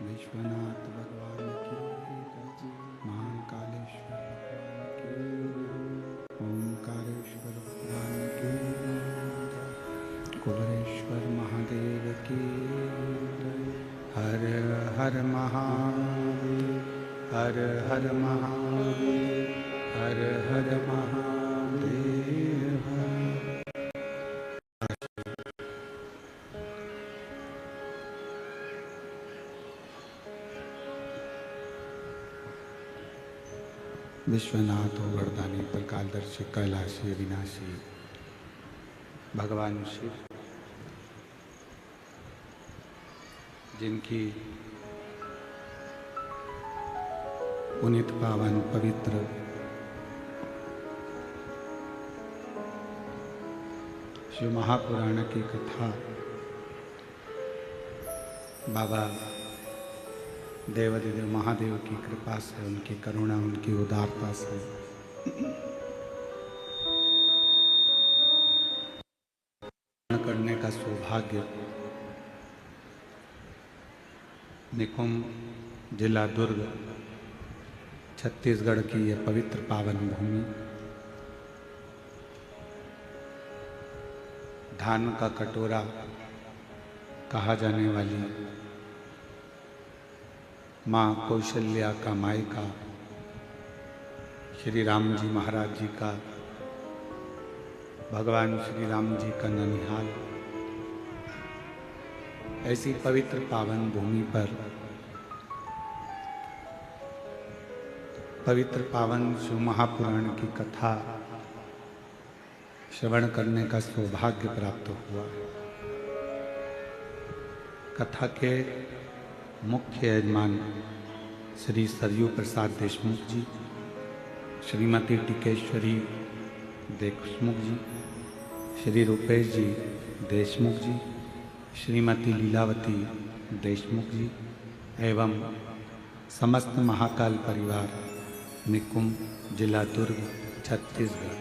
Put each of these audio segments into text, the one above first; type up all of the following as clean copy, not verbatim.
विश्वनाथ भगवान की, महाकालेश्वर की, ओंकारेश्वर भगवान की, कुबेरेश्वर महादेव की। हर हर महादेव, हर हर महादेव, हर हर महादेव। विश्वनाथ वरदानी प्रकालदर्शी कैलाशी अविनाशी भगवान शिव, जिनकी पुनीत पावन पवित्र शिव महापुराण की कथा बाबा देवादिदेव महादेव की कृपा से, उनकी करुणा, उनकी उदारता से करने का सौभाग्य निकुंभ जिला दुर्ग छत्तीसगढ़ की यह पवित्र पावन भूमि, धान का कटोरा कहा जाने वाली माँ कौशल्या का मायका, श्री राम जी महाराज जी का, भगवान श्री राम जी का ननिहाल, ऐसी पवित्र पावन भूमि पर पवित्र पावन शिव महापुराण की कथा श्रवण करने का सौभाग्य प्राप्त हुआ। कथा के मुख्य यजमान श्री सरयू प्रसाद देशमुख जी, श्रीमती टिकेश्वरी देशमुख जी, श्री रूपेश जी देशमुख जी, श्रीमती लीलावती देशमुख जी एवं समस्त महाकाल परिवार निकुंभ जिला दुर्ग छत्तीसगढ़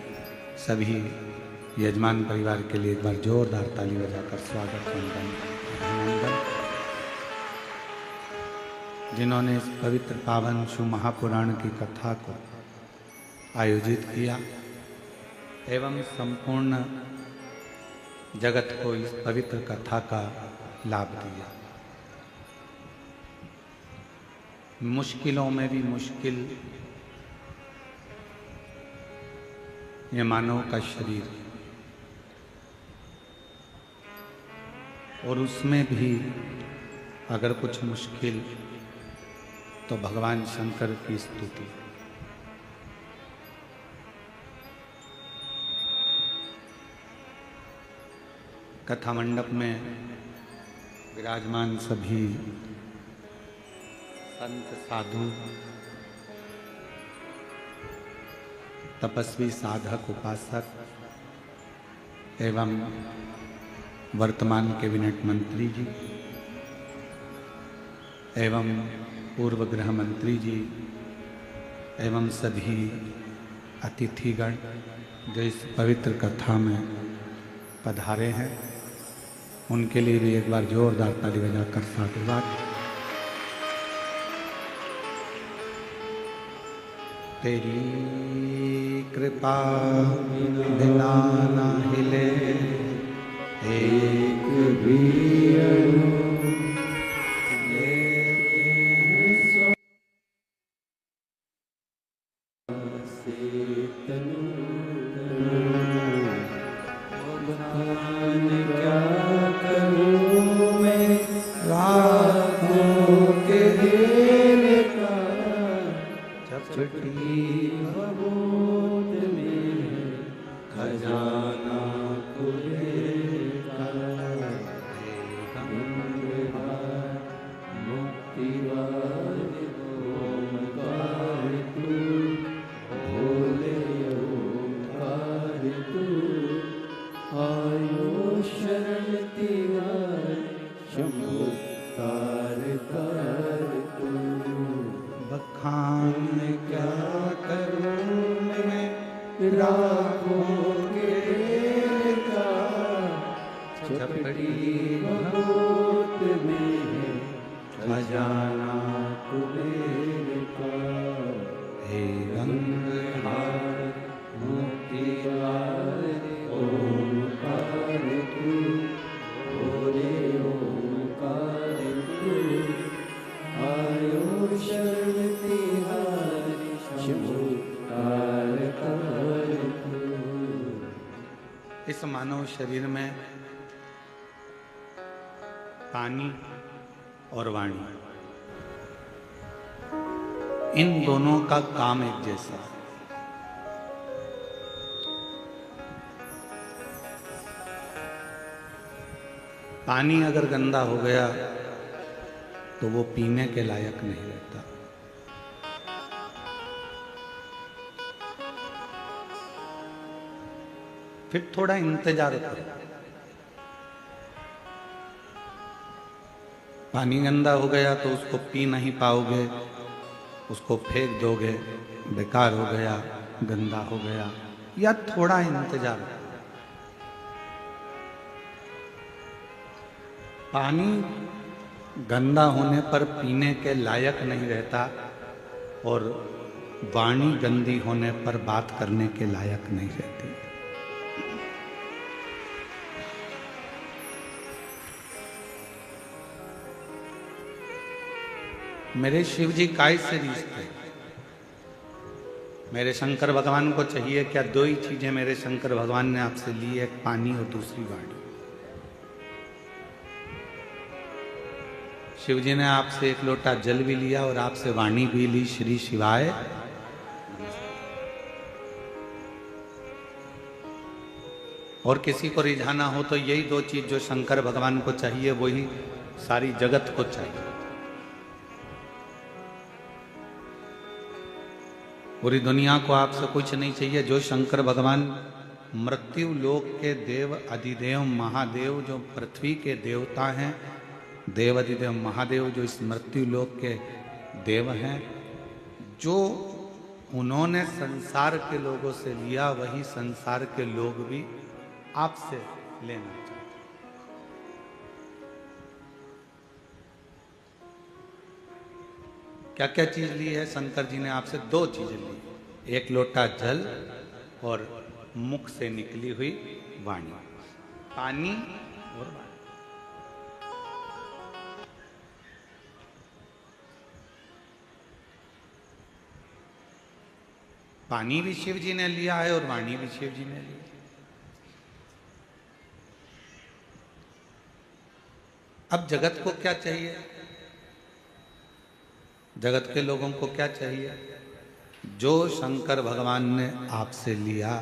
सभी यजमान परिवार के लिए एक बार जोरदार ताली बजाकर स्वागत वंदन अभिनंदन। जिन्होंने इस पवित्र पावन शिव महापुराण की कथा को आयोजित किया एवं संपूर्ण जगत को इस पवित्र कथा का लाभ दिया। मुश्किलों में भी मुश्किल ये मानव का शरीर, और उसमें भी अगर कुछ मुश्किल तो भगवान शंकर की स्तुति। कथा मंडप में विराजमान सभी संत साधु तपस्वी साधक उपासक एवं वर्तमान कैबिनेट मंत्री जी एवं पूर्व गृह मंत्री जी एवं सभी अतिथिगण जो इस पवित्र कथा में पधारे हैं, उनके लिए भी एक बार जोरदार ताली बजाकर साधुवाद। तेरी कृपा बिना ना हिले एक भी इस मानव शरीर में पानी और वाणी, इन दोनों का काम एक जैसा है। पानी अगर गंदा हो गया तो वो पीने के लायक नहीं रहता। फिर थोड़ा इंतजार करो। पानी गंदा हो गया तो उसको पी नहीं पाओगे, उसको फेंक दोगे, बेकार हो गया, गंदा हो गया, या थोड़ा इंतजार करो। पानी गंदा होने पर पीने के लायक नहीं रहता और वाणी गंदी होने पर बात करने के लायक नहीं रहती। मेरे शिव जी काय से रिश्ते, मेरे शंकर भगवान को चाहिए क्या? दो ही चीजें मेरे शंकर भगवान ने आपसे ली, एक पानी और दूसरी वाणी। शिव जी ने आपसे एक लोटा जल भी लिया और आपसे वाणी भी ली, श्री शिवाय। और किसी को रिझाना हो तो यही दो चीज जो शंकर भगवान को चाहिए वही सारी जगत को चाहिए। पूरी दुनिया को आपसे कुछ नहीं चाहिए। जो शंकर भगवान मृत्यु लोक के देव अधिदेव महादेव, जो पृथ्वी के देवता हैं, देव अधिदेव महादेव जो इस मृत्यु लोक के देव हैं, जो उन्होंने संसार के लोगों से लिया, वही संसार के लोग भी आपसे लेना चाहते। क्या क्या चीज ली है शंकर जी ने आपसे? 2 चीजें ली, एक लोटा जल और मुख से निकली हुई वाणी, पानी और वाणी। पानी भी शिव जी ने लिया है और वाणी भी शिव जी ने ली। अब जगत को क्या चाहिए? जगत के लोगों को क्या चाहिए? जो शंकर भगवान ने आपसे लिया,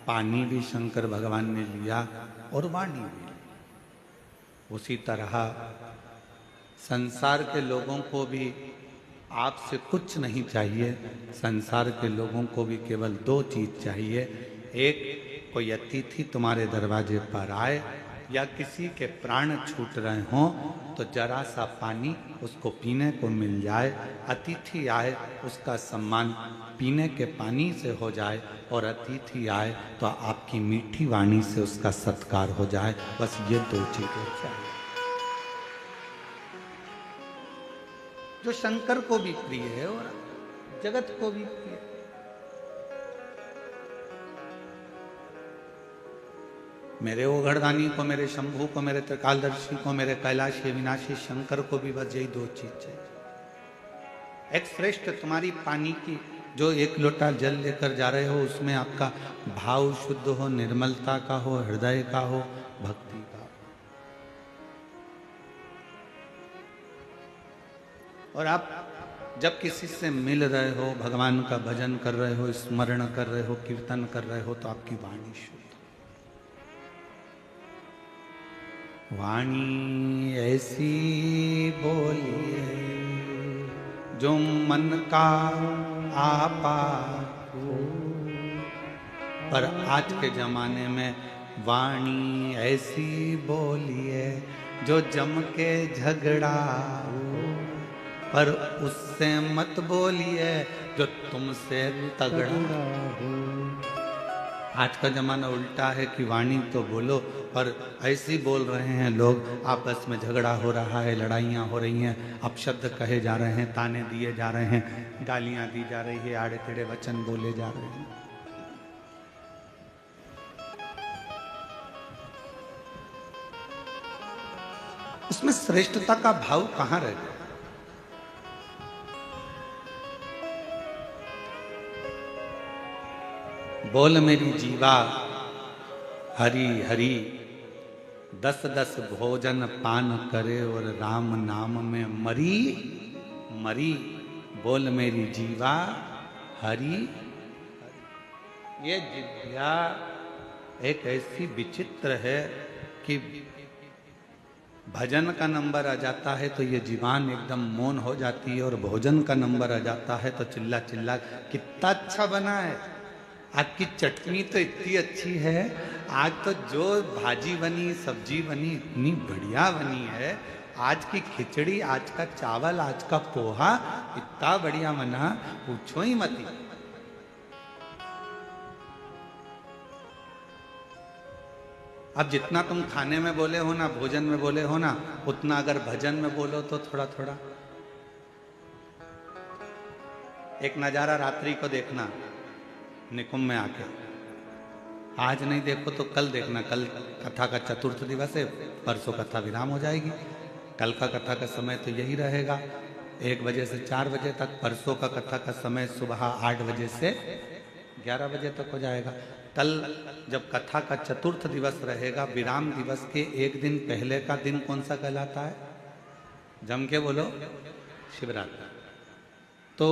पानी भी शंकर भगवान ने लिया और वाणी भी, उसी तरह संसार के लोगों को भी आपसे कुछ नहीं चाहिए। संसार के लोगों को भी केवल 2 चीज चाहिए। एक, कोई अतिथि तुम्हारे दरवाजे पर आए या किसी के प्राण छूट रहे हों तो जरा सा पानी उसको पीने को मिल जाए। अतिथि आए, उसका सम्मान पीने के पानी से हो जाए, और अतिथि आए तो आपकी मीठी वाणी से उसका सत्कार हो जाए। बस ये 2 चीजें चाहिए, जो शंकर को भी प्रिय है और जगत को भी प्रिय है। मेरे ओघड़दानी को, मेरे शंभू को, मेरे त्रिकालदर्शी को, मेरे कैलाशी विनाशी शंकर को भी बस यही 2 चीज चाहिए। एक श्रेष्ठ तुम्हारी पानी की, जो 1 लोटा जल लेकर जा रहे हो, उसमें आपका भाव शुद्ध हो, निर्मलता का हो, हृदय का हो, भक्ति का हो। और आप जब किसी से मिल रहे हो, भगवान का भजन कर रहे हो, स्मरण कर रहे हो, कीर्तन कर रहे हो, तो आपकी वाणी शुद्ध। वाणी ऐसी बोलिए जो मन का आपा हो। पर आज के जमाने में वाणी ऐसी बोलिए जो जम के झगड़ा हो, पर उससे मत बोलिए जो तुमसे तगड़ा हो। आज का जमाना उल्टा है कि वाणी तो बोलो, पर ऐसी बोल रहे हैं लोग, आपस में झगड़ा हो रहा है, लड़ाइयाँ हो रही हैं, अपशब्द कहे जा रहे हैं, ताने दिए जा रहे हैं, गालियाँ दी जा रही है, आड़े टेढ़े वचन बोले जा रहे हैं। उसमें श्रेष्ठता का भाव कहाँ रह गया? बोल मेरी जीवा हरि हरि, 10-10 भोजन पान करे और राम नाम में मरी मरी। बोल मेरी जीवा हरि। ये जिह्वा एक ऐसी विचित्र है कि भजन का नंबर आ जाता है तो ये जीवान एकदम मौन हो जाती है, और भोजन का नंबर आ जाता है तो चिल्ला चिल्ला कितना अच्छा बना है, आपकी चटनी तो इतनी अच्छी है, आज तो जो भाजी बनी, सब्जी बनी, इतनी बढ़िया बनी है, आज की खिचड़ी, आज का चावल, आज का पोहा इतना बढ़िया बना, पूछो ही मत। अब जितना तुम खाने में बोले हो ना, भोजन में बोले हो ना, उतना अगर भजन में बोलो तो थोड़ा थोड़ा। एक नजारा रात्रि को देखना निकुंभ में आके, आज नहीं देखो तो कल देखना। कल कथा का चतुर्थ दिवस है, परसों कथा विराम हो जाएगी। कल का कथा का समय तो यही रहेगा, 1 बजे से 4 बजे तक। परसों का कथा का समय सुबह 8 बजे से 11 बजे तक हो जाएगा। कल जब कथा का चतुर्थ दिवस रहेगा, विराम दिवस के 1 दिन पहले का दिन कौन सा कहलाता है? जम के बोलो, शिवरात्रि। तो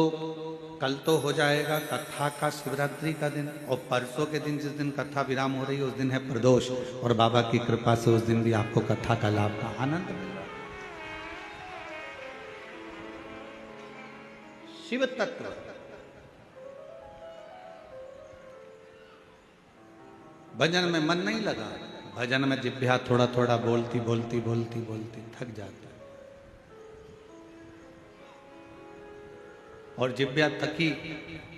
कल तो हो जाएगा कथा का शिवरात्रि का दिन, और परसों के दिन जिस दिन कथा विराम हो रही है उस दिन है प्रदोष, और बाबा की कृपा से उस दिन भी आपको कथा का लाभ का आनंद मिलेगा। शिव तत्व भजन में मन नहीं लगा, भजन में जिह्वा थोड़ा थोड़ा बोलती बोलती बोलती बोलती थक जाता है। और जिब्या थकी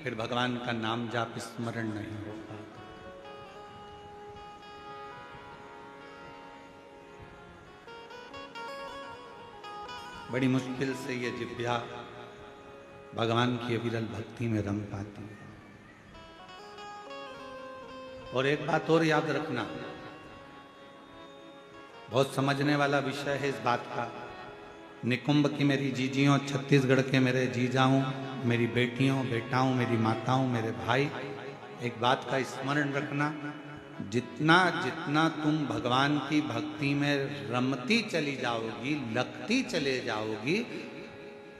फिर भगवान का नाम जाप स्मरण नहीं हो पाता। बड़ी मुश्किल से ये जिब्या भगवान की अविरल भक्ति में रंग पाती है। और एक बात और याद रखना, बहुत समझने वाला विषय है इस बात का। निकुंभ की मेरी जीजियों, छत्तीसगढ़ के मेरे जीजाओं, मेरी बेटियों, बेटाओं, मेरी माताओं, मेरे भाई, एक बात का स्मरण रखना, जितना जितना तुम भगवान की भक्ति में रमती चली जाओगी, लगती चले जाओगी,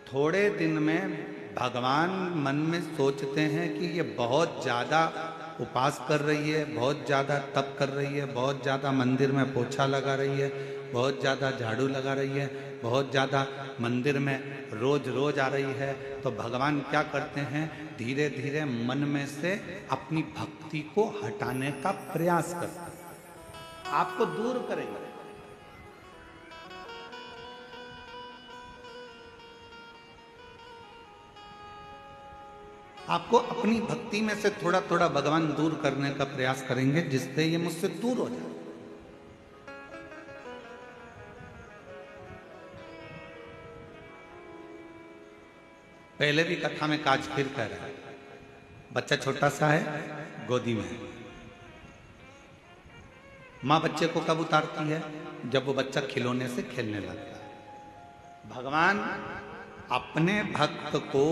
थोड़े दिन में भगवान मन में सोचते हैं कि ये बहुत ज़्यादा उपास कर रही है, बहुत ज़्यादा तप कर रही है, बहुत ज़्यादा मंदिर में पोछा लगा रही है, बहुत ज़्यादा झाड़ू लगा रही है, बहुत ज़्यादा मंदिर में रोज रोज आ रही है। तो भगवान क्या करते हैं, धीरे धीरे मन में से अपनी भक्ति को हटाने का प्रयास करते हैं, आपको दूर करेंगे। आपको अपनी भक्ति में से थोड़ा थोड़ा भगवान दूर करने का प्रयास करेंगे, जिससे ये मुझसे दूर हो जाए। पहले भी कथा में काज फिर कह रहा है, बच्चा छोटा सा है, गोदी में है। माँ बच्चे को कब उतारती है, जब वो बच्चा खिलौने से खेलने लगता है। भगवान अपने भक्त को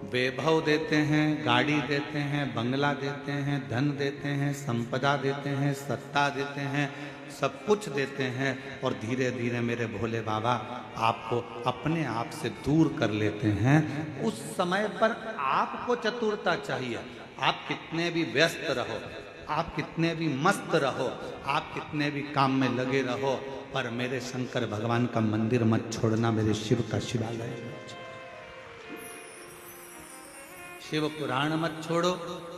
वैभव देते हैं, गाड़ी देते हैं, बंगला देते हैं, धन देते हैं, संपदा देते हैं, सत्ता देते हैं, सब कुछ देते हैं, और धीरे धीरे मेरे भोले बाबा आपको अपने आप से दूर कर लेते हैं। उस समय पर आपको चतुरता चाहिए। आप कितने भी व्यस्त रहो, आप कितने भी मस्त रहो, आप कितने भी काम में लगे रहो, पर मेरे शंकर भगवान का मंदिर मत छोड़ना, मेरे शिव का शिवालय, शिव पुराण मत छोड़ो,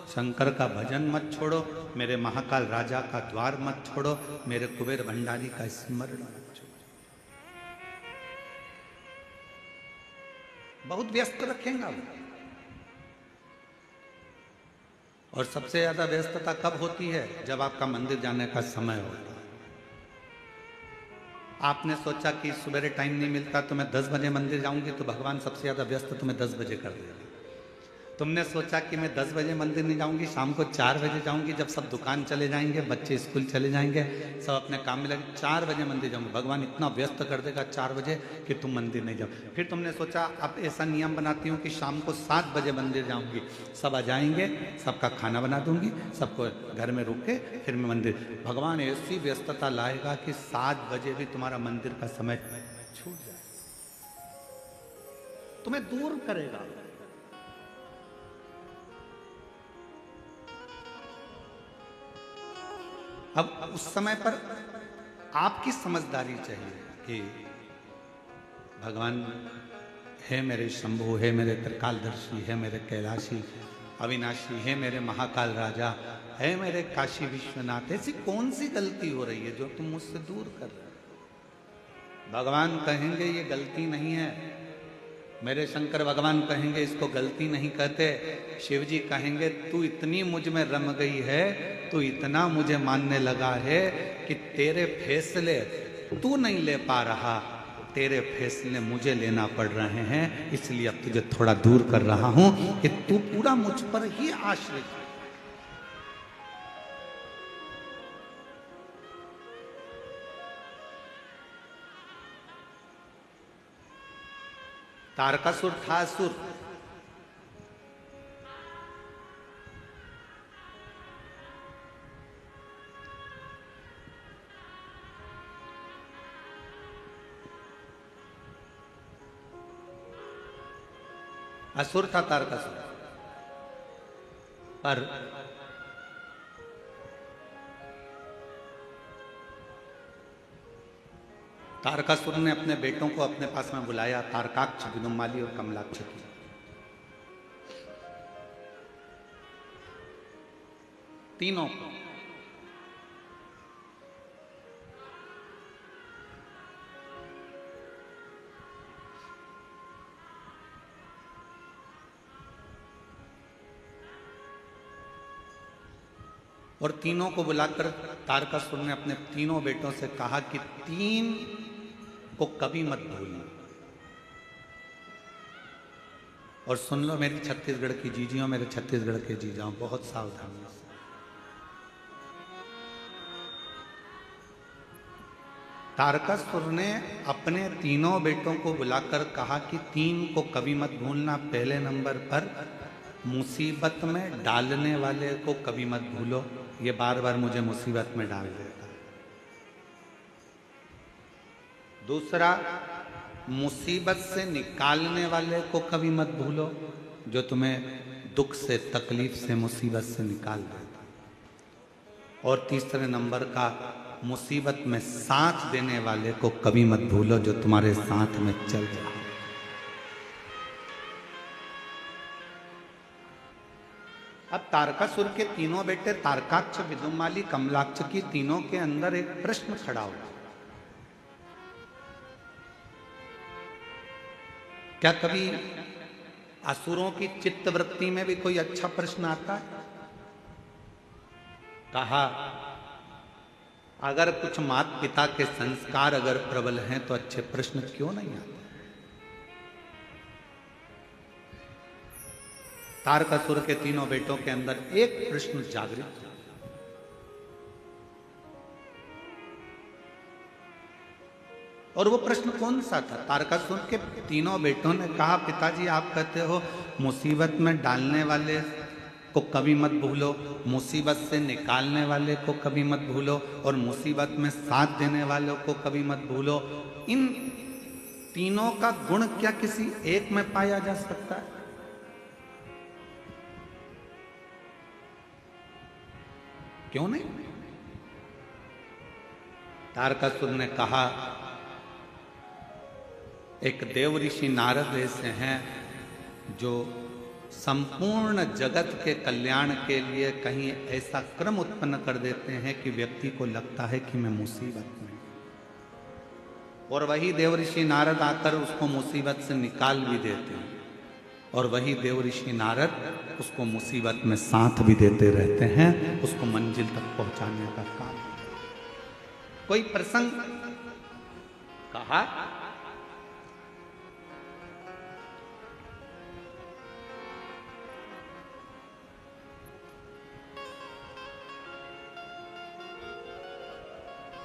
शंकर का भजन मत छोड़ो, मेरे महाकाल राजा का द्वार मत छोड़ो, मेरे कुबेर भंडारी का स्मरण मत छोड़ो। बहुत व्यस्त रखेगा वो। और सबसे ज्यादा व्यस्तता कब होती है, जब आपका मंदिर जाने का समय होता है। आपने सोचा कि सुबह टाइम नहीं मिलता तो मैं 10 बजे मंदिर जाऊंगी, तो भगवान सबसे ज्यादा व्यस्त तुम्हें 10 बजे कर देगा। तुमने सोचा कि मैं 10 बजे मंदिर नहीं जाऊंगी, शाम को 4 बजे जाऊंगी, जब सब दुकान चले जाएंगे, बच्चे स्कूल चले जाएंगे, सब अपने काम में लगे, 4 बजे मंदिर जाऊंगी, भगवान इतना व्यस्त कर देगा 4 बजे कि तुम मंदिर नहीं जाओ। फिर तुमने सोचा अब ऐसा नियम बनाती हूँ कि शाम को 7 बजे मंदिर जाऊंगी, सब आ जाएंगे, सबका खाना बना दूंगी, सबको घर में रुक के फिर मैं मंदिर। भगवान ऐसी व्यस्तता लाएगा कि 7 बजे भी तुम्हारा मंदिर का समय छूट जाए, तुम्हें दूर करेगा। अब उस समय पर आपकी समझदारी चाहिए कि भगवान है मेरे शंभु, है मेरे त्रिकालदर्शी, है मेरे कैलाशी अविनाशी, है मेरे महाकाल राजा, है मेरे काशी विश्वनाथ, ऐसी कौन सी गलती हो रही है जो तुम मुझसे दूर कर रहे हो। भगवान कहेंगे ये गलती नहीं है, मेरे शंकर भगवान कहेंगे इसको गलती नहीं कहते। शिव जी कहेंगे तू इतनी मुझ में रम गई है, तू इतना मुझे मानने लगा है कि तेरे फैसले तू नहीं ले पा रहा, तेरे फैसले मुझे लेना पड़ रहे हैं, इसलिए अब तुझे थोड़ा दूर कर रहा हूं कि तू पूरा मुझ पर ही आश्रित है। तारकासुर था असुर, असुर था तारकासुर, पर तारकासुर ने अपने बेटों को अपने पास में बुलाया, तारकाक्ष, विदुम्माली और कमलाक्ष की। तीनों को और तीनों को बुलाकर तारकासुर ने अपने तीनों बेटों से कहा कि 3 को कभी मत भूलना। और सुन लो मेरी छत्तीसगढ़ की जीजियों, मेरे छत्तीसगढ़ के जीजाओं, बहुत सावधानी से। तारकासुर ने अपने तीनों बेटों को बुलाकर कहा कि 3 को कभी मत भूलना। पहले नंबर पर मुसीबत में डालने वाले को कभी मत भूलो, ये बार बार मुझे मुसीबत में डाल देता है। दूसरा, मुसीबत से निकालने वाले को कभी मत भूलो, जो तुम्हें दुख से, तकलीफ से, मुसीबत से निकाल देता है। और तीसरे नंबर का, मुसीबत में साथ देने वाले को कभी मत भूलो, जो तुम्हारे साथ में चल रहा है। अब तारकासुर के तीनों बेटे तारकाक्ष, विदुमाली, कमलाक्ष की तीनों के अंदर एक प्रश्न खड़ा हुआ। क्या कभी असुरों की चित्तवृत्ति में भी कोई अच्छा प्रश्न आता है? कहा, अगर कुछ माता पिता के संस्कार अगर प्रबल हैं तो अच्छे प्रश्न क्यों नहीं आते? तारकासुर के तीनों बेटों के अंदर एक प्रश्न जागृत हुआ। और वो प्रश्न कौन सा था? तारकासुर के तीनों बेटों ने कहा, पिताजी आप कहते हो मुसीबत में डालने वाले को कभी मत भूलो, मुसीबत से निकालने वाले को कभी मत भूलो, और मुसीबत में साथ देने वालों को कभी मत भूलो। इन तीनों का गुण क्या किसी एक में पाया जा सकता है? क्यों नहीं? तारकासुर ने कहा, एक देव ऋषि नारद ऐसे हैं जो संपूर्ण जगत के कल्याण के लिए कहीं ऐसा क्रम उत्पन्न कर देते हैं कि व्यक्ति को लगता है कि मैं मुसीबत में, और वही देव ऋषि नारद आकर उसको मुसीबत से निकाल भी देते हैं, और वही देव ऋषि नारद उसको मुसीबत में साथ भी देते रहते हैं, उसको मंजिल तक पहुंचाने का काम। कोई प्रसंग कहा,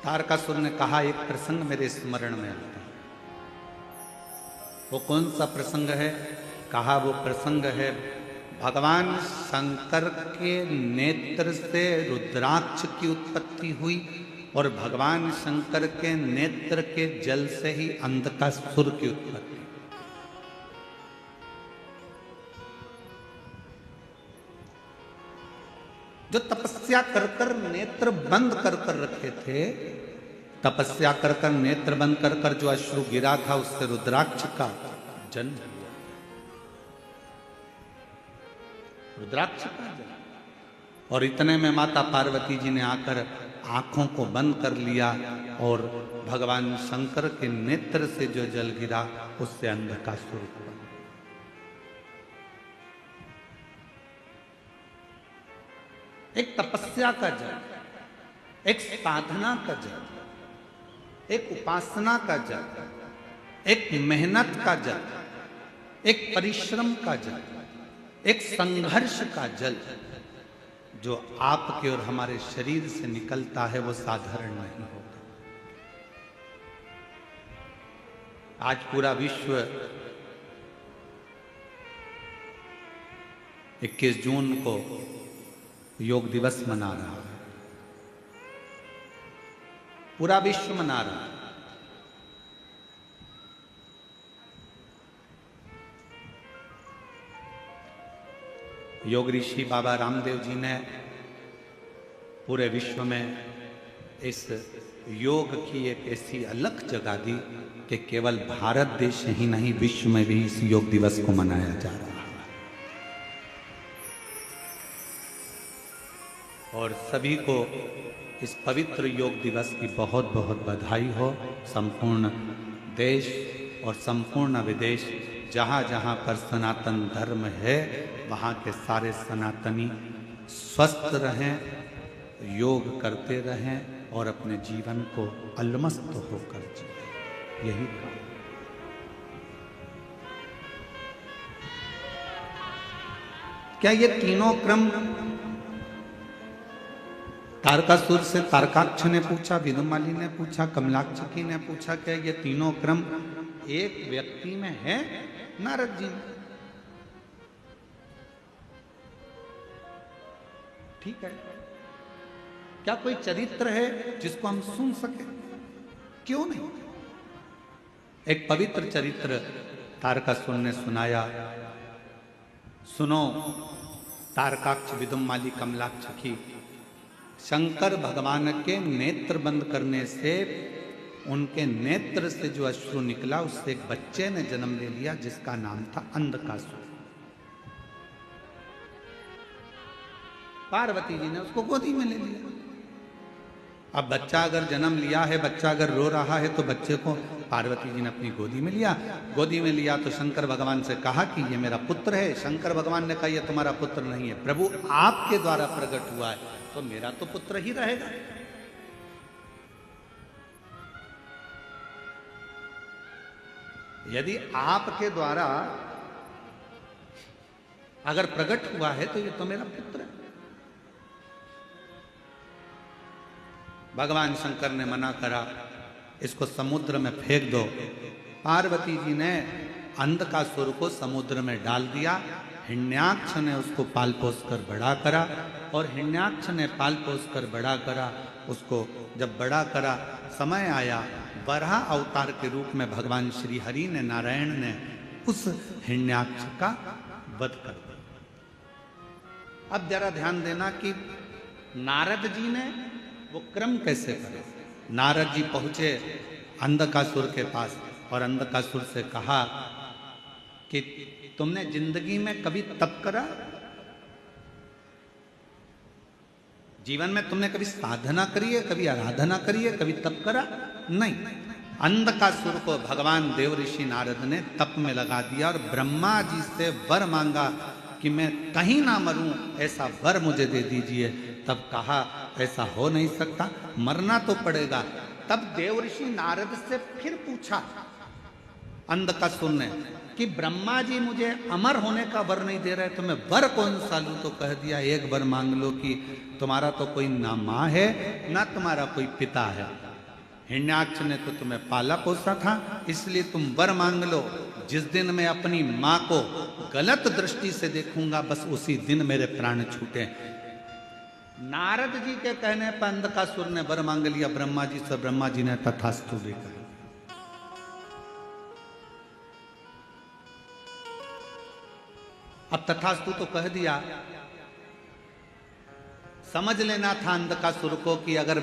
तारकासुर ने कहा, एक प्रसंग मेरे स्मरण में आता है। वो कौन सा प्रसंग है? कहा, वो प्रसंग है भगवान शंकर के नेत्र से रुद्राक्ष की उत्पत्ति हुई, और भगवान शंकर के नेत्र के जल से ही अंधकासुर की उत्पत्ति। जो तपस्या कर कर नेत्र बंद कर कर रखे थे, तपस्या कर कर नेत्र बंद कर कर जो अश्रु गिरा था, उससे रुद्राक्ष का जन्म हुआ। रुद्राक्ष का जन्म। और इतने में माता पार्वती जी ने आकर आंखों को बंद कर लिया, और भगवान शंकर के नेत्र से जो जल गिरा उससे अंधकासुर हुआ। एक तपस्या का जल, एक साधना का जल, एक उपासना का जल, एक मेहनत का जल, एक परिश्रम का जल, एक संघर्ष का जल जो आपके और हमारे शरीर से निकलता है, वो साधारण नहीं होता। आज पूरा विश्व 21 जून को योग दिवस मना रहा है, पूरा विश्व मना रहा है। योग ऋषि बाबा रामदेव जी ने पूरे विश्व में इस योग की एक ऐसी अलग जगह दी कि केवल भारत देश ही नहीं, विश्व में भी इस योग दिवस को मनाया जा रहा है। और सभी को इस पवित्र योग दिवस की बहुत बहुत बधाई हो। संपूर्ण देश और संपूर्ण विदेश, जहाँ जहाँ पर सनातन धर्म है, वहाँ के सारे सनातनी स्वस्थ रहें, योग करते रहें और अपने जीवन को अलमस्त होकर जिए, यही काम। क्या ये तीनों क्रम तारकासुर से तारकाक्ष ने पूछा, विदुमाली ने पूछा, कमलाक्षकी ने पूछा, क्या ये तीनों क्रम एक व्यक्ति में है? नारद जी में। ठीक है, क्या कोई चरित्र है जिसको हम सुन सके? क्यों नहीं? एक पवित्र चरित्र तारकासुर ने सुनाया। सुनो तारकाक्ष, विदुमाली, कमलाक्षकी, शंकर भगवान के नेत्र बंद करने से उनके नेत्र से जो अश्रु निकला उससे एक बच्चे ने जन्म ले लिया जिसका नाम था अंधकासुर। पार्वती जी ने उसको गोदी में ले लिया। अब बच्चा अगर जन्म लिया है, बच्चा अगर रो रहा है तो बच्चे को पार्वती जी ने अपनी गोदी में लिया। गोदी में लिया तो शंकर भगवान से कहा कि ये मेरा पुत्र है। शंकर भगवान ने कहा ये तुम्हारा पुत्र नहीं है, प्रभु आपके द्वारा प्रकट हुआ है तो मेरा तो पुत्र ही रहेगा। यदि आपके द्वारा अगर प्रकट हुआ है तो ये तो मेरा पुत्र है। भगवान शंकर ने मना करा, इसको समुद्र में फेंक दो। पार्वती जी ने अंधकासुर को समुद्र में डाल दिया। हिरण्याक्ष ने उसको पाल पोस कर बड़ा करा और हिरण्याक्ष ने पाल पोस कर बड़ा करा। उसको जब बड़ा करा, समय आया, वराह अवतार के रूप में भगवान श्री हरि ने, नारायण ने उस हिरण्याक्ष का वध कर दिया। अब जरा ध्यान देना कि नारद जी ने वो क्रम कैसे करे। नारद जी पहुंचे अंधकासुर के पास और अंधकासुर से कहा कि तुमने जिंदगी में कभी तप करा? जीवन में तुमने कभी साधना करी है, कभी आराधना करी है, कभी तप करा? नहीं। अंधकासुर को भगवान देवऋषि नारद ने तप में लगा दिया और ब्रह्मा जी से वर मांगा कि मैं कहीं ना मरूं, ऐसा वर मुझे दे दीजिए। तब कहा ऐसा हो नहीं सकता, मरना तो पड़ेगा। तब देवऋषि नारद से फिर पूछा अंधकासुर ने कि ब्रह्मा जी मुझे अमर होने का वर नहीं दे रहे तो मैं वर कौन सा लूं? तो कह दिया एक वर मांग लो कि तुम्हारा तो कोई ना माँ है ना तुम्हारा कोई पिता है। हिरण्याक्ष ने तो तुम्हें पाला पोसा था, इसलिए तुम वर मांग लो। जिस दिन मैं अपनी माँ को गलत दृष्टि से देखूंगा बस उसी दिन मेरे प्राण छूटे। नारद जी के कहने पर अंधकासुर ने वर मांग लिया ब्रह्मा जी से। ब्रह्मा जी ने तथास्तु भी कहा। अब तथास्तु तो कह दिया, समझ लेना था अंधकासुर को कि अगर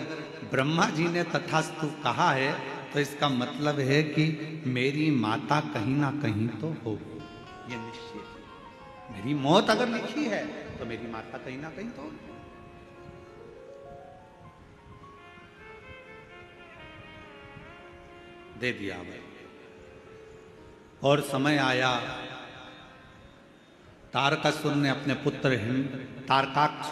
ब्रह्मा जी ने तथास्तु कहा है तो इसका मतलब है कि मेरी माता कहीं ना कहीं तो होगी, ये निश्चित। मेरी मौत अगर लिखी है तो मेरी माता कहीं ना कहीं तो होगी। दे दिया भाई। और समय आया, तारकासुर ने अपने पुत्र तारकाक्ष,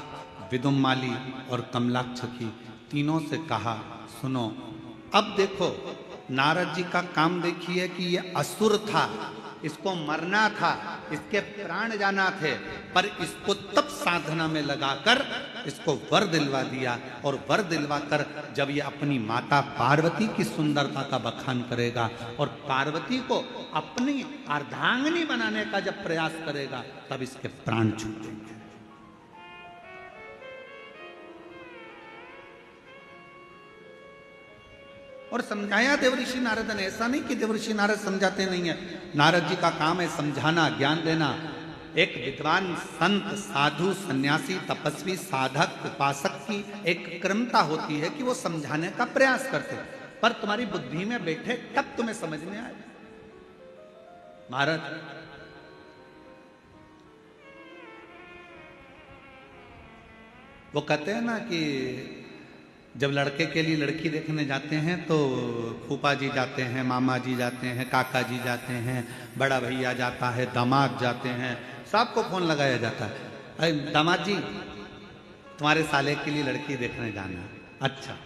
विदुमाली और कमलाक्षकी तीनों से कहा, सुनो अब देखो नारद जी का काम देखिए कि ये असुर था, इसको मरना था, इसके प्राण जाना थे, पर इसको तप साधना में लगाकर इसको वर दिलवा दिया। और वर दिलवा कर जब ये अपनी माता पार्वती की सुंदरता का बखान करेगा और पार्वती को अपनी अर्धांगिनी बनाने का जब प्रयास करेगा तब इसके प्राण छूटेंगे। और समझाया देवऋषि नारद ने। ऐसा नहीं कि देवऋषि नारद समझाते नहीं है, नारद जी का काम है समझाना, ज्ञान देना। एक विद्वान संत, साधु, सन्यासी, तपस्वी, साधक, उपासक की एक क्रमता होती है कि वो समझाने का प्रयास करते, पर तुम्हारी बुद्धि में बैठे तब तुम्हें समझ में आए। महाराज वो कहते हैं ना कि जब लड़के के लिए लड़की देखने जाते हैं तो फूफा जी जाते हैं, मामा जी जाते हैं, काका जी जाते हैं, बड़ा भैया जाता है, दामाद जाते हैं, सबको फोन लगाया जाता है, अरे दामाद जी तुम्हारे साले के लिए लड़की देखने जाना। अच्छा,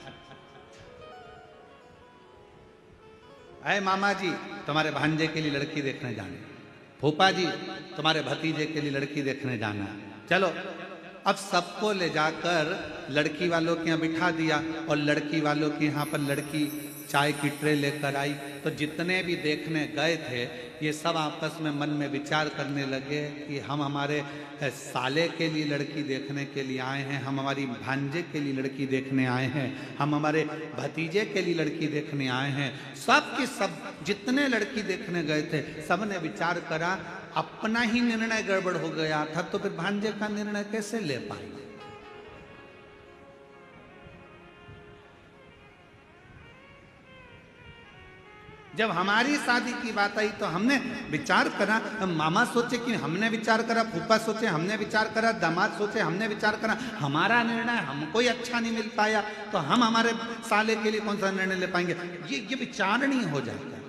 अरे मामा जी तुम्हारे भांजे के लिए लड़की देखने जाना, फूफा जी तुम्हारे भतीजे के लिए लड़की देखने जाना। चलो, अब सबको ले जाकर लड़की वालों के यहाँ बिठा दिया और लड़की वालों के यहाँ पर लड़की चाय की ट्रे लेकर आई। तो जितने भी देखने गए थे ये सब आपस में मन में विचार करने लगे कि हम हमारे साले के लिए लड़की देखने के लिए आए हैं, हम हमारी भांजे के लिए लड़की देखने आए हैं, हम हमारे भतीजे के लिए लड़की देखने आए हैं। सब के सब जितने लड़की देखने गए थे सब ने विचार करा, अपना ही निर्णय गड़बड़ हो गया था तो फिर भांजे का निर्णय कैसे ले पाएंगे। जब हमारी शादी की बात आई तो हमने विचार करा, मामा सोचे कि हमने विचार करा, फूफा सोचे हमने विचार करा, दामाद सोचे हमने विचार करा, हमारा निर्णय हमको ही अच्छा नहीं मिल पाया तो हम हमारे साले के लिए कौन सा निर्णय ले पाएंगे। ये विचारणीय हो जाता है।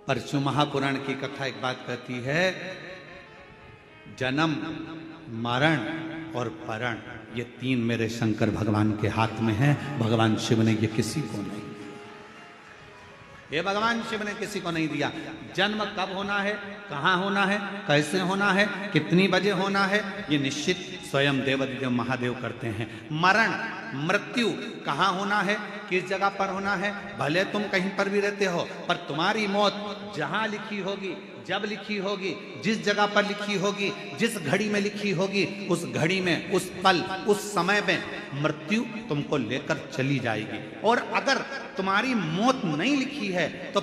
परशु महापुराण की कथा एक बात कहती है, जन्म मरण और परण ये तीन मेरे शंकर भगवान के हाथ में हैं। भगवान शिव ने ये किसी को नहीं, ये भगवान शिव ने किसी को नहीं दिया। जन्म कब होना है, कहाँ होना है, कैसे होना है, कितनी बजे होना है, ये निश्चित स्वयं देवदेव महादेव करते हैं। मरण मृत्यु कहाँ होना है, किस जगह पर होना है, भले तुम कहीं पर भी रहते हो पर तुम्हारी मौत जहां लिखी होगी, जब लिखी होगी, जिस जगह पर लिखी होगी, जिस घड़ी में लिखी होगी, उस घड़ी में, उस पल, उस समय में मृत्यु तुमको लेकर चली जाएगी। और अगर तुम्हारी मौत नहीं लिखी है तो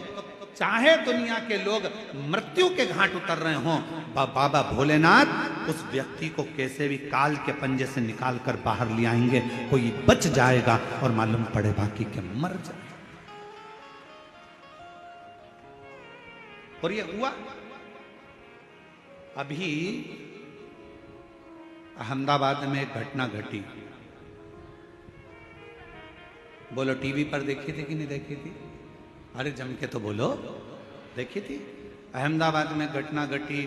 चाहे दुनिया के लोग मृत्यु के घाट उतर रहे हों, बाबा भोलेनाथ उस व्यक्ति को कैसे भी काल के पंजे से निकाल कर बाहर ले आएंगे। कोई बच जाएगा और मालूम पड़े बाकी के मर जाए। और ये हुआ। अभी अहमदाबाद में एक घटना घटी, बोलो टीवी पर देखी थी कि नहीं देखी थी? अरे जम के तो बोलो, देखी थी। अहमदाबाद में घटना घटी,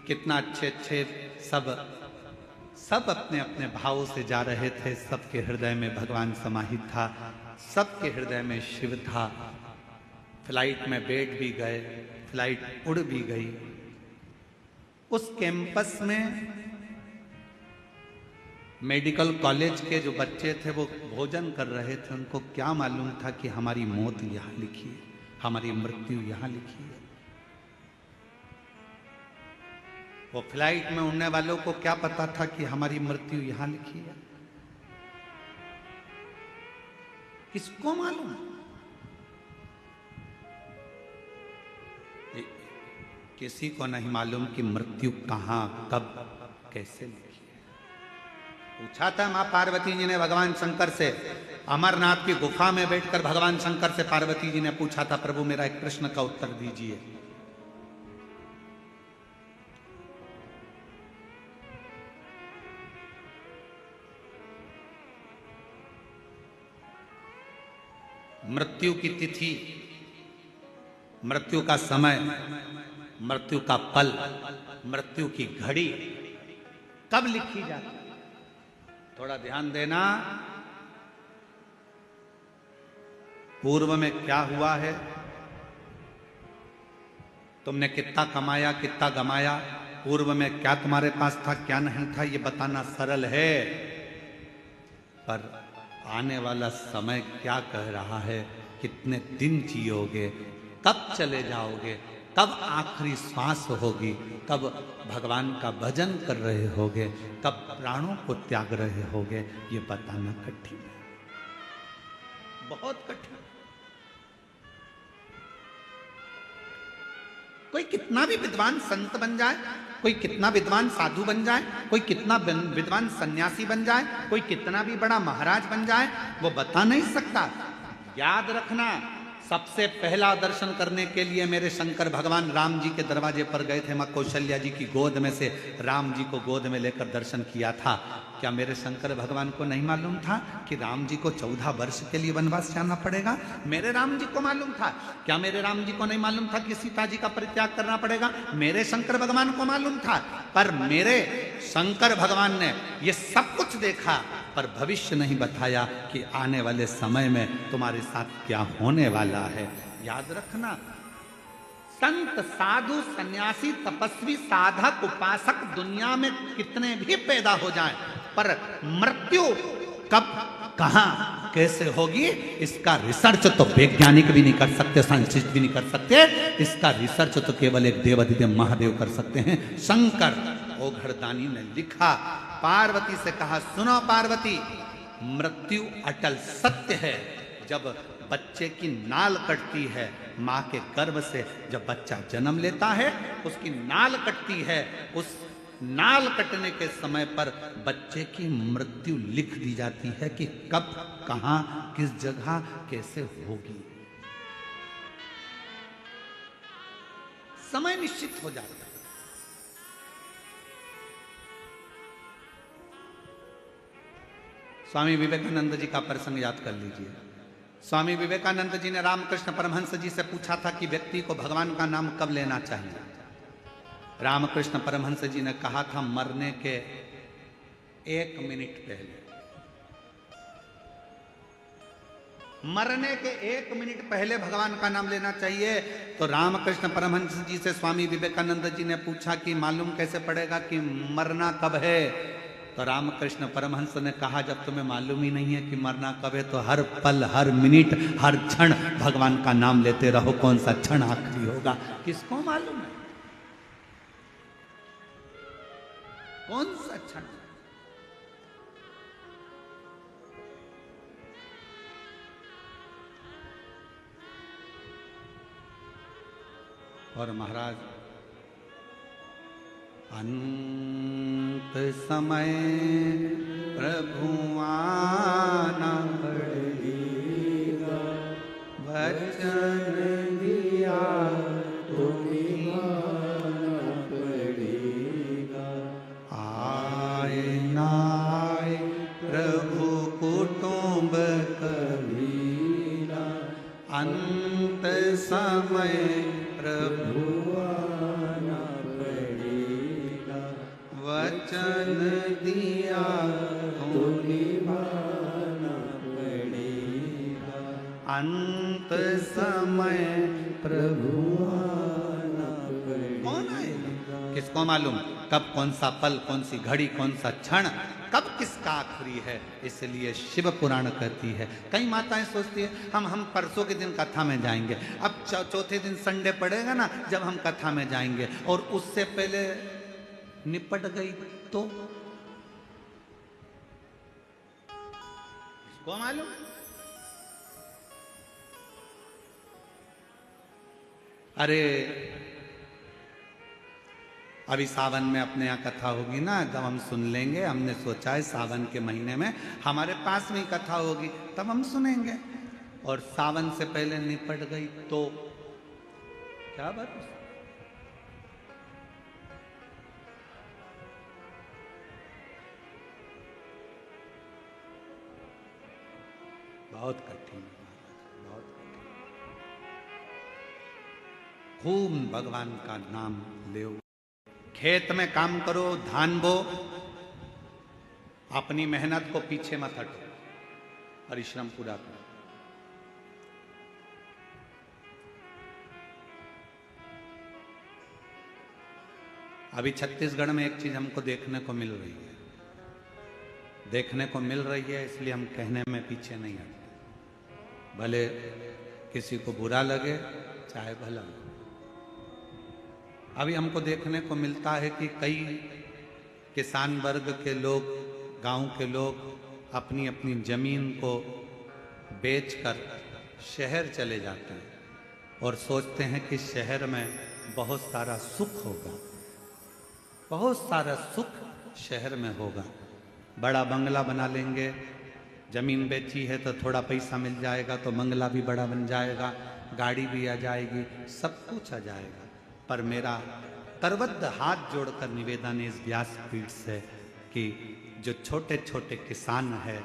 कितना अच्छे अच्छे सब अपने अपने भावों से जा रहे थे, सबके हृदय में भगवान समाहित था, सबके हृदय में शिव था। फ्लाइट में बैठ भी गए, फ्लाइट उड़ भी गई। उस कैंपस में मेडिकल कॉलेज के जो बच्चे थे वो भोजन कर रहे थे। उनको क्या मालूम था कि हमारी मौत यहाँ लिखी है, हमारी मृत्यु यहाँ लिखी है। वो फ्लाइट में उड़ने वालों को क्या पता था कि हमारी मृत्यु यहाँ लिखी है? किसको मालूम? किसी को नहीं मालूम कि मृत्यु कहाँ, कब, कैसे लिखी है। पूछा था मां पार्वती जी ने भगवान शंकर से, अमरनाथ की गुफा में बैठकर भगवान शंकर से पार्वती जी ने पूछा था, प्रभु मेरा एक प्रश्न का उत्तर दीजिए। मृत्यु की तिथि, मृत्यु का समय, मृत्यु का पल, मृत्यु की घड़ी कब लिखी जाती? थोड़ा ध्यान देना, पूर्व में क्या हुआ है, तुमने कितना कमाया, कितना गमाया, पूर्व में क्या तुम्हारे पास था, क्या नहीं था, ये बताना सरल है। पर आने वाला समय क्या कह रहा है, कितने दिन जियोगे, कब चले जाओगे, कब आखिरी श्वास होगी, कब भगवान का भजन कर रहे होगे, कब प्राणों को त्याग रहे होगे, ये बताना कठिन है, बहुत कठिन। कोई कितना भी विद्वान संत बन जाए, कोई कितना विद्वान साधु बन जाए, कोई कितना विद्वान सन्यासी बन जाए, कोई कितना भी बड़ा महाराज बन जाए, वो बता नहीं सकता। याद रखना, सबसे पहला दर्शन करने के लिए मेरे शंकर भगवान राम जी के दरवाजे पर गए थे। मां कौशल्या जी की गोद में से राम जी को गोद में लेकर दर्शन किया था। क्या मेरे शंकर भगवान को नहीं मालूम था कि राम जी को 14 वर्ष के लिए वनवास जाना पड़ेगा? मेरे राम जी को मालूम था। क्या मेरे राम जी को नहीं मालूम था कि सीता जी का परित्याग करना पड़ेगा? मेरे शंकर भगवान को मालूम था। पर मेरे शंकर भगवान ने ये सब कुछ देखा, पर भविष्य नहीं बताया कि आने वाले समय में तुम्हारे साथ क्या होने वाला है। याद रखना, संत, साधु, सन्यासी, तपस्वी, साधक, उपासक दुनिया में कितने भी पैदा हो जाएं, पर मृत्यु कब, कहां, कैसे होगी, इसका रिसर्च तो वैज्ञानिक भी नहीं कर सकते, साइंटिस्ट भी नहीं कर सकते। इसका रिसर्च तो केवल एक देवाधिदेव महादेव कर सकते हैं। शंकर ओघड़दानी ने लिखा, पार्वती से कहा, सुनो पार्वती, मृत्यु अटल सत्य है। जब बच्चे की नाल कटती है, मां के गर्भ से जब बच्चा जन्म लेता है, उसकी नाल कटती है, उस नाल कटने के समय पर बच्चे की मृत्यु लिख दी जाती है कि कब, कहां, किस जगह, कैसे होगी। समय निश्चित हो जाता है। स्वामी विवेकानंद जी का प्रसंग याद कर लीजिए। स्वामी विवेकानंद जी ने रामकृष्ण परमहंस जी से पूछा था कि व्यक्ति को भगवान का नाम कब लेना चाहिए। रामकृष्ण परमहंस जी ने कहा था, मरने के 1 मिनट पहले। मरने के 1 मिनट पहले भगवान का नाम लेना चाहिए। तो रामकृष्ण परमहंस जी से स्वामी विवेकानंद जी ने पूछा कि मालूम कैसे पड़ेगा कि मरना कब है? तो रामकृष्ण परमहंस ने कहा, जब तुम्हें मालूम ही नहीं है कि मरना कब है, तो हर पल, हर मिनट, हर क्षण भगवान का नाम लेते रहो। कौन सा क्षण आखिरी होगा, किसको मालूम है? कौन सा क्षण? और महाराज, अंत समय प्रभु आना पड़ेगा, वचन दिया तो निभाना पड़ेगा। आए ना आए प्रभु कुटुंब कबीरा, अंत समय प्रभु आना पड़ेगा, वचन दिया तो निभाना पड़ेगा। अंत समय प्रभु आना पड़ेगा। कौन आएगा, किसको मालूम कब, कौन सा पल, कौन सी घड़ी, कौन सा क्षण, कब किसका आखिरी है। इसलिए शिव पुराण कहती है। कई माताएं सोचती है हम परसों के दिन कथा में जाएंगे। अब चौथे दिन संडे पड़ेगा ना, जब हम कथा में जाएंगे, और उससे पहले निपट गई तो इसको मालूम। अरे अभी सावन में अपने यहाँ कथा होगी ना, तब हम सुन लेंगे। हमने सोचा है सावन के महीने में हमारे पास में कथा होगी, तब हम सुनेंगे। और सावन से पहले निपट गई तो क्या बात है? बहुत कठिन, बहुत कठिन। खूब भगवान का नाम लो, खेत में काम करो, धान बो, अपनी मेहनत को पीछे मत हटो, परिश्रम पूरा करो। अभी छत्तीसगढ़ में एक चीज हमको देखने को मिल रही है, इसलिए हम कहने में पीछे नहीं हटते, भले किसी को बुरा लगे चाहे भला लगे। अभी हमको देखने को मिलता है कि कई किसान वर्ग के लोग, गांव के लोग अपनी अपनी जमीन को बेचकर शहर चले जाते हैं और सोचते हैं कि शहर में बहुत सारा सुख होगा, बहुत सारा सुख शहर में होगा। बड़ा बंगला बना लेंगे, जमीन बेची है तो थोड़ा पैसा मिल जाएगा, तो बंगला भी बड़ा बन जाएगा, गाड़ी भी आ जाएगी, सब कुछ आ जाएगा। पर मेरा करबद्ध हाथ जोड़कर निवेदन है इस व्यासपीठ से कि जो छोटे छोटे किसान है,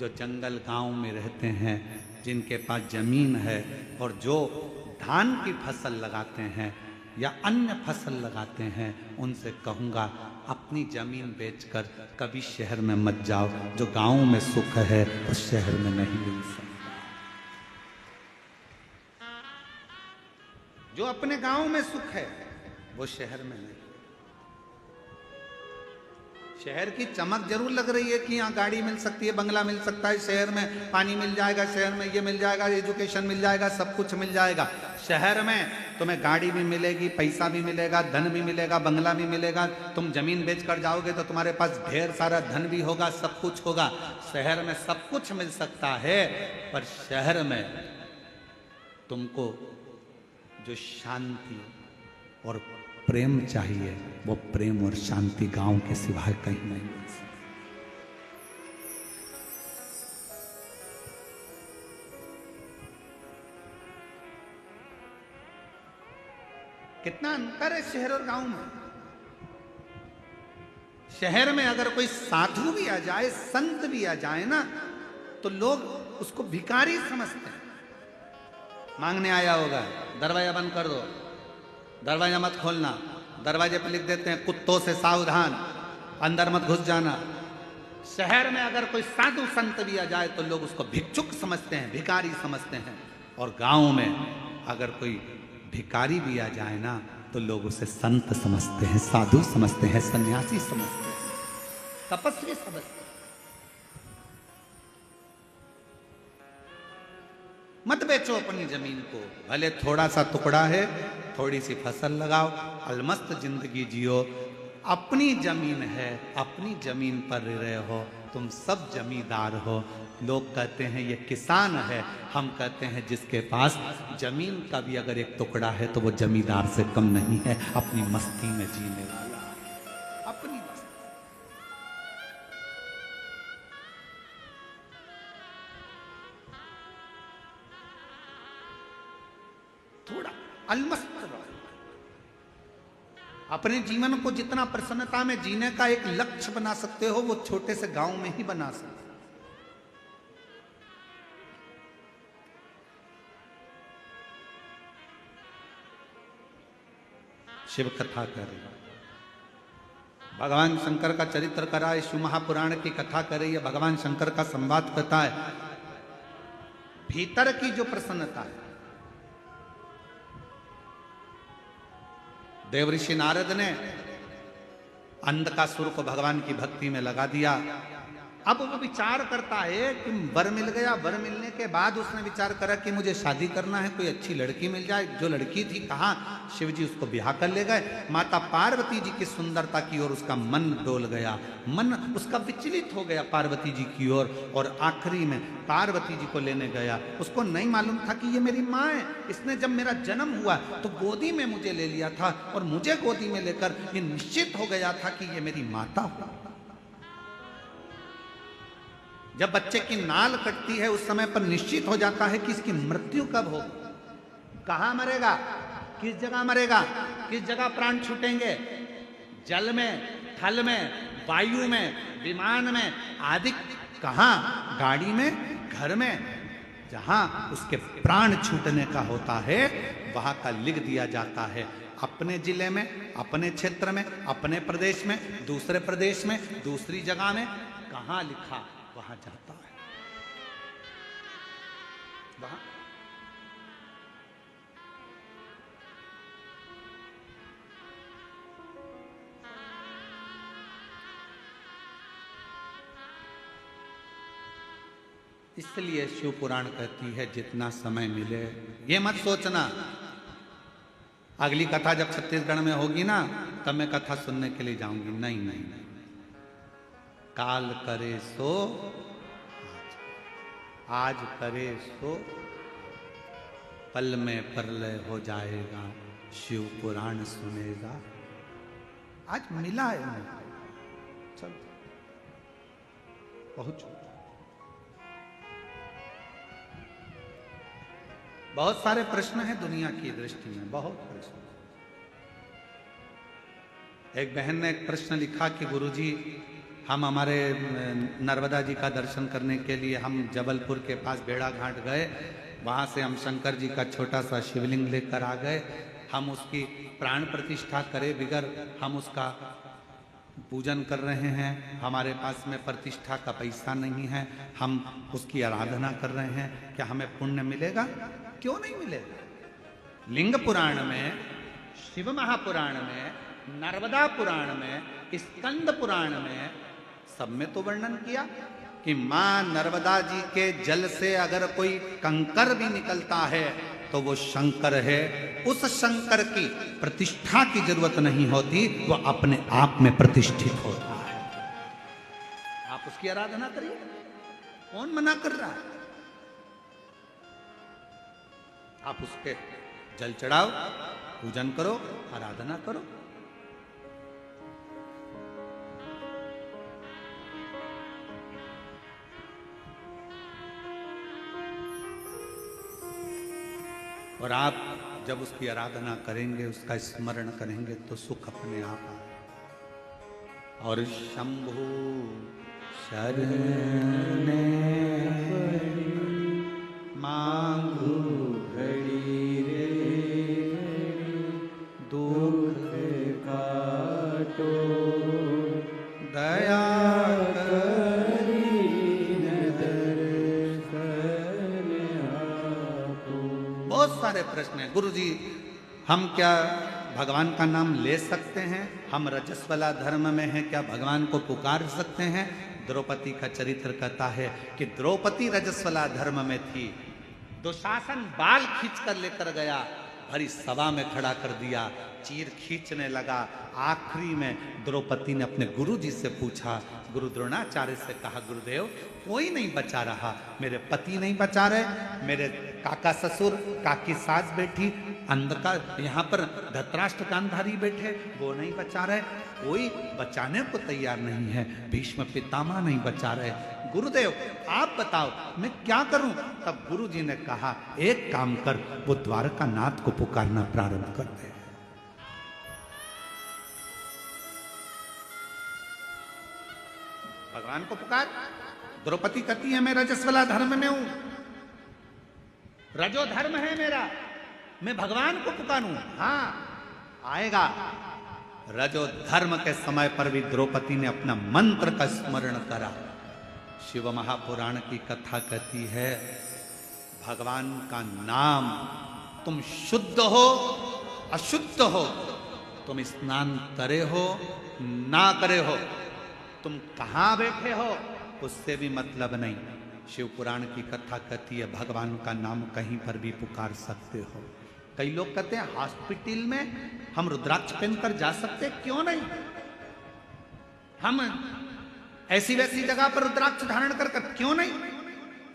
जो जंगल गांव में रहते हैं, जिनके पास जमीन है और जो धान की फसल लगाते हैं या अन्य फसल लगाते हैं, उनसे कहूँगा अपनी जमीन बेचकर कभी शहर में मत जाओ। जो गांव में सुख है उस शहर में नहीं मिल सकता। जो अपने गांव में सुख है वो शहर में नहीं। शहर की चमक जरूर लग रही है कि यहाँ गाड़ी मिल सकती है, बंगला मिल सकता है, शहर में पानी मिल जाएगा, शहर में ये मिल जाएगा, एजुकेशन मिल जाएगा, सब कुछ मिल जाएगा। शहर में तुम्हें गाड़ी भी मिलेगी, पैसा भी मिलेगा, धन भी मिलेगा, बंगला भी मिलेगा। तुम जमीन बेच कर जाओगे तो तुम्हारे पास ढेर सारा धन भी होगा, सब कुछ होगा। शहर में सब कुछ मिल सकता है, पर शहर में तुमको जो शांति और प्रेम चाहिए, वो प्रेम और शांति गांव के सिवाय कहीं नहीं मिल सकती। कितना अंतर है शहर और गांव में। शहर में अगर कोई साधु भी आ जाए, संत भी आ जाए ना, तो लोग उसको भिखारी समझते हैं। मांगने आया होगा, दरवाजा बंद कर दो, दरवाजा मत खोलना, दरवाजे पर लिख देते हैं कुत्तों से सावधान, अंदर मत घुस जाना। शहर में अगर कोई साधु संत भी आ जाए तो लोग उसको भिक्षुक समझते हैं, भिखारी समझते हैं। और गांव में अगर कोई भिखारी भी आ जाए ना, तो लोग उसे संत समझते हैं, साधु समझते हैं, सन्यासी समझते हैं, तपस्वी समझते हैं। मत बेचो अपनी जमीन को, भले थोड़ा सा टुकड़ा है, थोड़ी सी फसल लगाओ, अलमस्त जिंदगी जियो। अपनी जमीन है, अपनी जमीन पर रह रहे हो, तुम सब जमींदार हो। लोग कहते हैं ये किसान है, हम कहते हैं जिसके पास जमीन का भी अगर एक टुकड़ा है तो वो जमींदार से कम नहीं है, अपनी मस्ती में जीने वाला, अपनी मस्ती। थोड़ा अलमस्त रहो। अपने जीवन को जितना प्रसन्नता में जीने का एक लक्ष्य बना सकते हो, वो छोटे से गांव में ही बना सकते हो। शिव कथा करे, भगवान शंकर का चरित्र कराए, शिव महापुराण की कथा करे, या भगवान शंकर का संवाद कथा है। भीतर की जो प्रसन्नता है, देवऋषि नारद ने अंधकासुर को भगवान की भक्ति में लगा दिया। अब वो विचार करता है कि वर मिल गया, वर मिलने के बाद उसने विचार करा कि मुझे शादी करना है, कोई अच्छी लड़की मिल जाए। जो लड़की थी, कहाँ शिव जी उसको ब्याह कर ले गए। माता पार्वती जी की सुंदरता की ओर उसका मन डोल गया, मन उसका विचलित हो गया पार्वती जी की ओर, और आखिरी में पार्वती जी को लेने गया। उसको नहीं मालूम था कि ये मेरी माँ है। इसने जब मेरा जन्म हुआ तो गोदी में मुझे ले लिया था, और मुझे गोदी में लेकर ये निश्चित हो गया था कि ये मेरी माता हो। जब बच्चे की नाल कटती है उस समय पर निश्चित हो जाता है कि इसकी मृत्यु कब होगी, कहां मरेगा, किस जगह मरेगा, किस जगह प्राण छूटेंगे, जल में, थल में, वायु में, विमान में आदि, कहां, गाड़ी में, घर में, जहां उसके प्राण छूटने का होता है वहां का लिख दिया जाता है। अपने जिले में, अपने क्षेत्र में, अपने प्रदेश में, दूसरे प्रदेश में, दूसरी जगह में, कहां लिखा वहां जाता है। वहां इसलिए शिव पुराण कहती है जितना समय मिले, ये मत सोचना अगली कथा जब छत्तीसगढ़ में होगी ना तब मैं कथा सुनने के लिए जाऊंगी। नहीं नहीं नहीं, काल करे सो आज करे सो पल में प्रलय हो जाएगा, शिव पुराण सुनेगा। आज मिला है, चल पहुंचो। बहुत सारे प्रश्न हैं दुनिया की दृष्टि में, बहुत प्रश्न। एक बहन ने एक प्रश्न लिखा कि गुरुजी, हम हमारे नर्मदा जी का दर्शन करने के लिए हम जबलपुर के पास बेड़ा घाट गए, वहाँ से हम शंकर जी का छोटा सा शिवलिंग लेकर आ गए, हम उसकी प्राण प्रतिष्ठा करे बिगर हम उसका पूजन कर रहे हैं, हमारे पास में प्रतिष्ठा का पैसा नहीं है, हम उसकी आराधना कर रहे हैं, क्या हमें पुण्य मिलेगा? क्यों नहीं मिलेगा? लिंग पुराण में, शिव महापुराण में, नर्मदा पुराण में, स्कंद पुराण में, सब में तो वर्णन किया कि मां नर्मदा जी के जल से अगर कोई कंकर भी निकलता है तो वो शंकर है। उस शंकर की प्रतिष्ठा की जरूरत नहीं होती, वो अपने आप में प्रतिष्ठित होता है। आप उसकी आराधना करिए, कौन मना कर रहा है? आप उसके जल चढ़ाओ, पूजन करो, आराधना करो। और आप जब उसकी आराधना करेंगे, उसका स्मरण करेंगे तो सुख अपने आप आए। और शंभु शरण मांगू घड़ी रे, दुख काटो दया सारे प्रश्न है। गुरु जी, हम क्या भगवान का नाम ले सकते हैं? हम रजस्वला धर्म में हैं, क्या भगवान को पुकार सकते हैं? द्रौपदी का चरित्र कहता है कि द्रौपदी रजस्वला धर्म में थी, दुशासन बाल खींच कर लेकर गया, भरी सभा में खड़ा कर दिया, चीर खींचने लगा। आखिरी में द्रौपदी ने अपने गुरु जी से पूछा, गुरु द्रोणाचार्य से कहा, गुरुदेव कोई नहीं बचा रहा, मेरे पति नहीं बचा रहे, मेरे काका ससुर, काकी सास बैठी, अंधकार यहाँ पर धतराष्ट्र गांधारी बैठे, वो नहीं बचा रहे, कोई बचाने को तैयार नहीं है, भीष्म पितामह नहीं बचा रहे, गुरुदेव आप बताओ मैं क्या करूं? तब गुरु जी ने कहा, एक काम कर, वो द्वारका नाथ को पुकारना प्रारंभ कर दे। भगवान को पुकार। द्रौपदी कहती है मैं रजस्वला धर्म में हूं, रजो धर्म है मेरा, मैं भगवान को पुकारूं। हाँ आएगा। रजो धर्म के समय पर भी द्रौपदी ने अपना मंत्र का स्मरण करा। शिव महापुराण की कथा कहती है, भगवान का नाम, तुम शुद्ध हो अशुद्ध हो, तुम स्नान करे हो ना करे हो, तुम कहां बैठे हो उससे भी मतलब नहीं। शिव पुराण की कथा कहती है भगवान का नाम कहीं पर भी पुकार सकते हो। कई लोग कहते हैं हॉस्पिटल में हम रुद्राक्ष पहनकर जा सकते, क्यों नहीं? हम ऐसी वैसी जगह पर रुद्राक्ष धारण कर क्यों नहीं?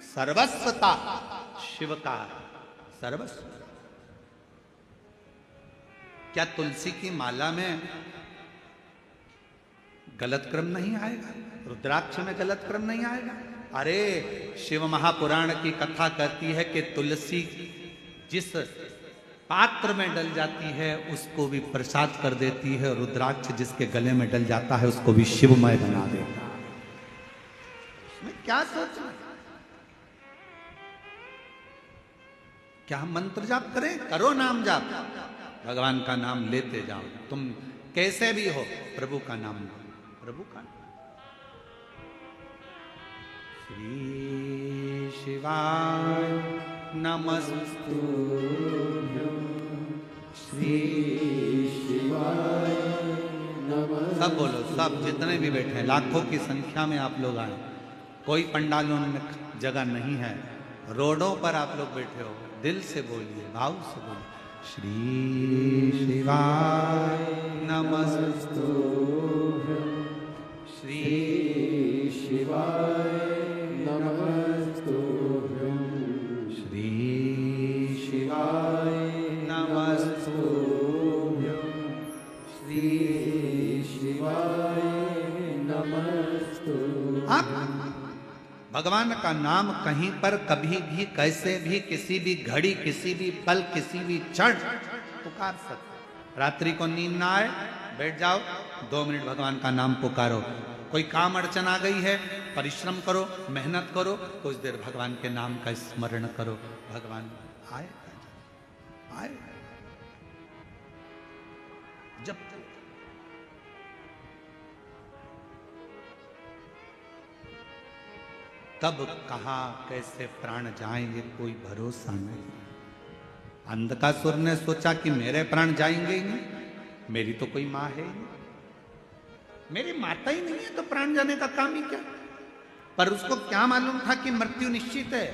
सर्वस्वता शिव का सर्वस्व। क्या तुलसी की माला में गलत क्रम नहीं आएगा? रुद्राक्ष में गलत क्रम नहीं आएगा? अरे शिव महापुराण की कथा कहती है कि तुलसी जिस पात्र में डल जाती है उसको भी प्रसाद कर देती है, रुद्राक्ष जिसके गले में डल जाता है उसको भी शिवमय बना देता है। इसमें क्या सोचना? क्या हम मंत्र जाप करें? करो नाम जाप, भगवान का नाम लेते जाओ, तुम कैसे भी हो प्रभु का नाम लो, प्रभु का नाम। श्री शिवाय नमस्तुभ्यं, श्री शिवाय नमस्तुभ्यं। सब बोलो, सब जितने भी बैठे हैं, लाखों की संख्या में आप लोग आए, कोई पंडालों में जगह नहीं है, रोडों पर आप लोग बैठे हो, दिल से बोलिए, भाव से बोलिए, श्री शिवाय नमस्तुभ्यं, श्री शिवाय नमस्तुभ्यं, श्री शिवाय नमस्तुभ्यं, श्री शिवाय नमस्तुभ्यं। आप भगवान का नाम कहीं पर कभी भी कैसे भी किसी भी घड़ी किसी भी पल किसी भी क्षण पुकार सकते। रात्रि को नींद ना आए, बैठ जाओ, 2 मिनट भगवान का नाम पुकारो। कोई काम अड़चन आ गई है, परिश्रम करो, मेहनत करो, कुछ देर भगवान के नाम का स्मरण करो, भगवान आए आए। जब तब कहाँ कैसे प्राण जाएंगे कोई भरोसा नहीं। अंधकासुर ने सोचा कि मेरे प्राण जाएंगे ही नहीं, मेरी तो कोई माँ है ही नहीं, मेरी माता ही नहीं है तो प्राण जाने का काम ही क्या। पर उसको क्या मालूम था कि मृत्यु निश्चित है।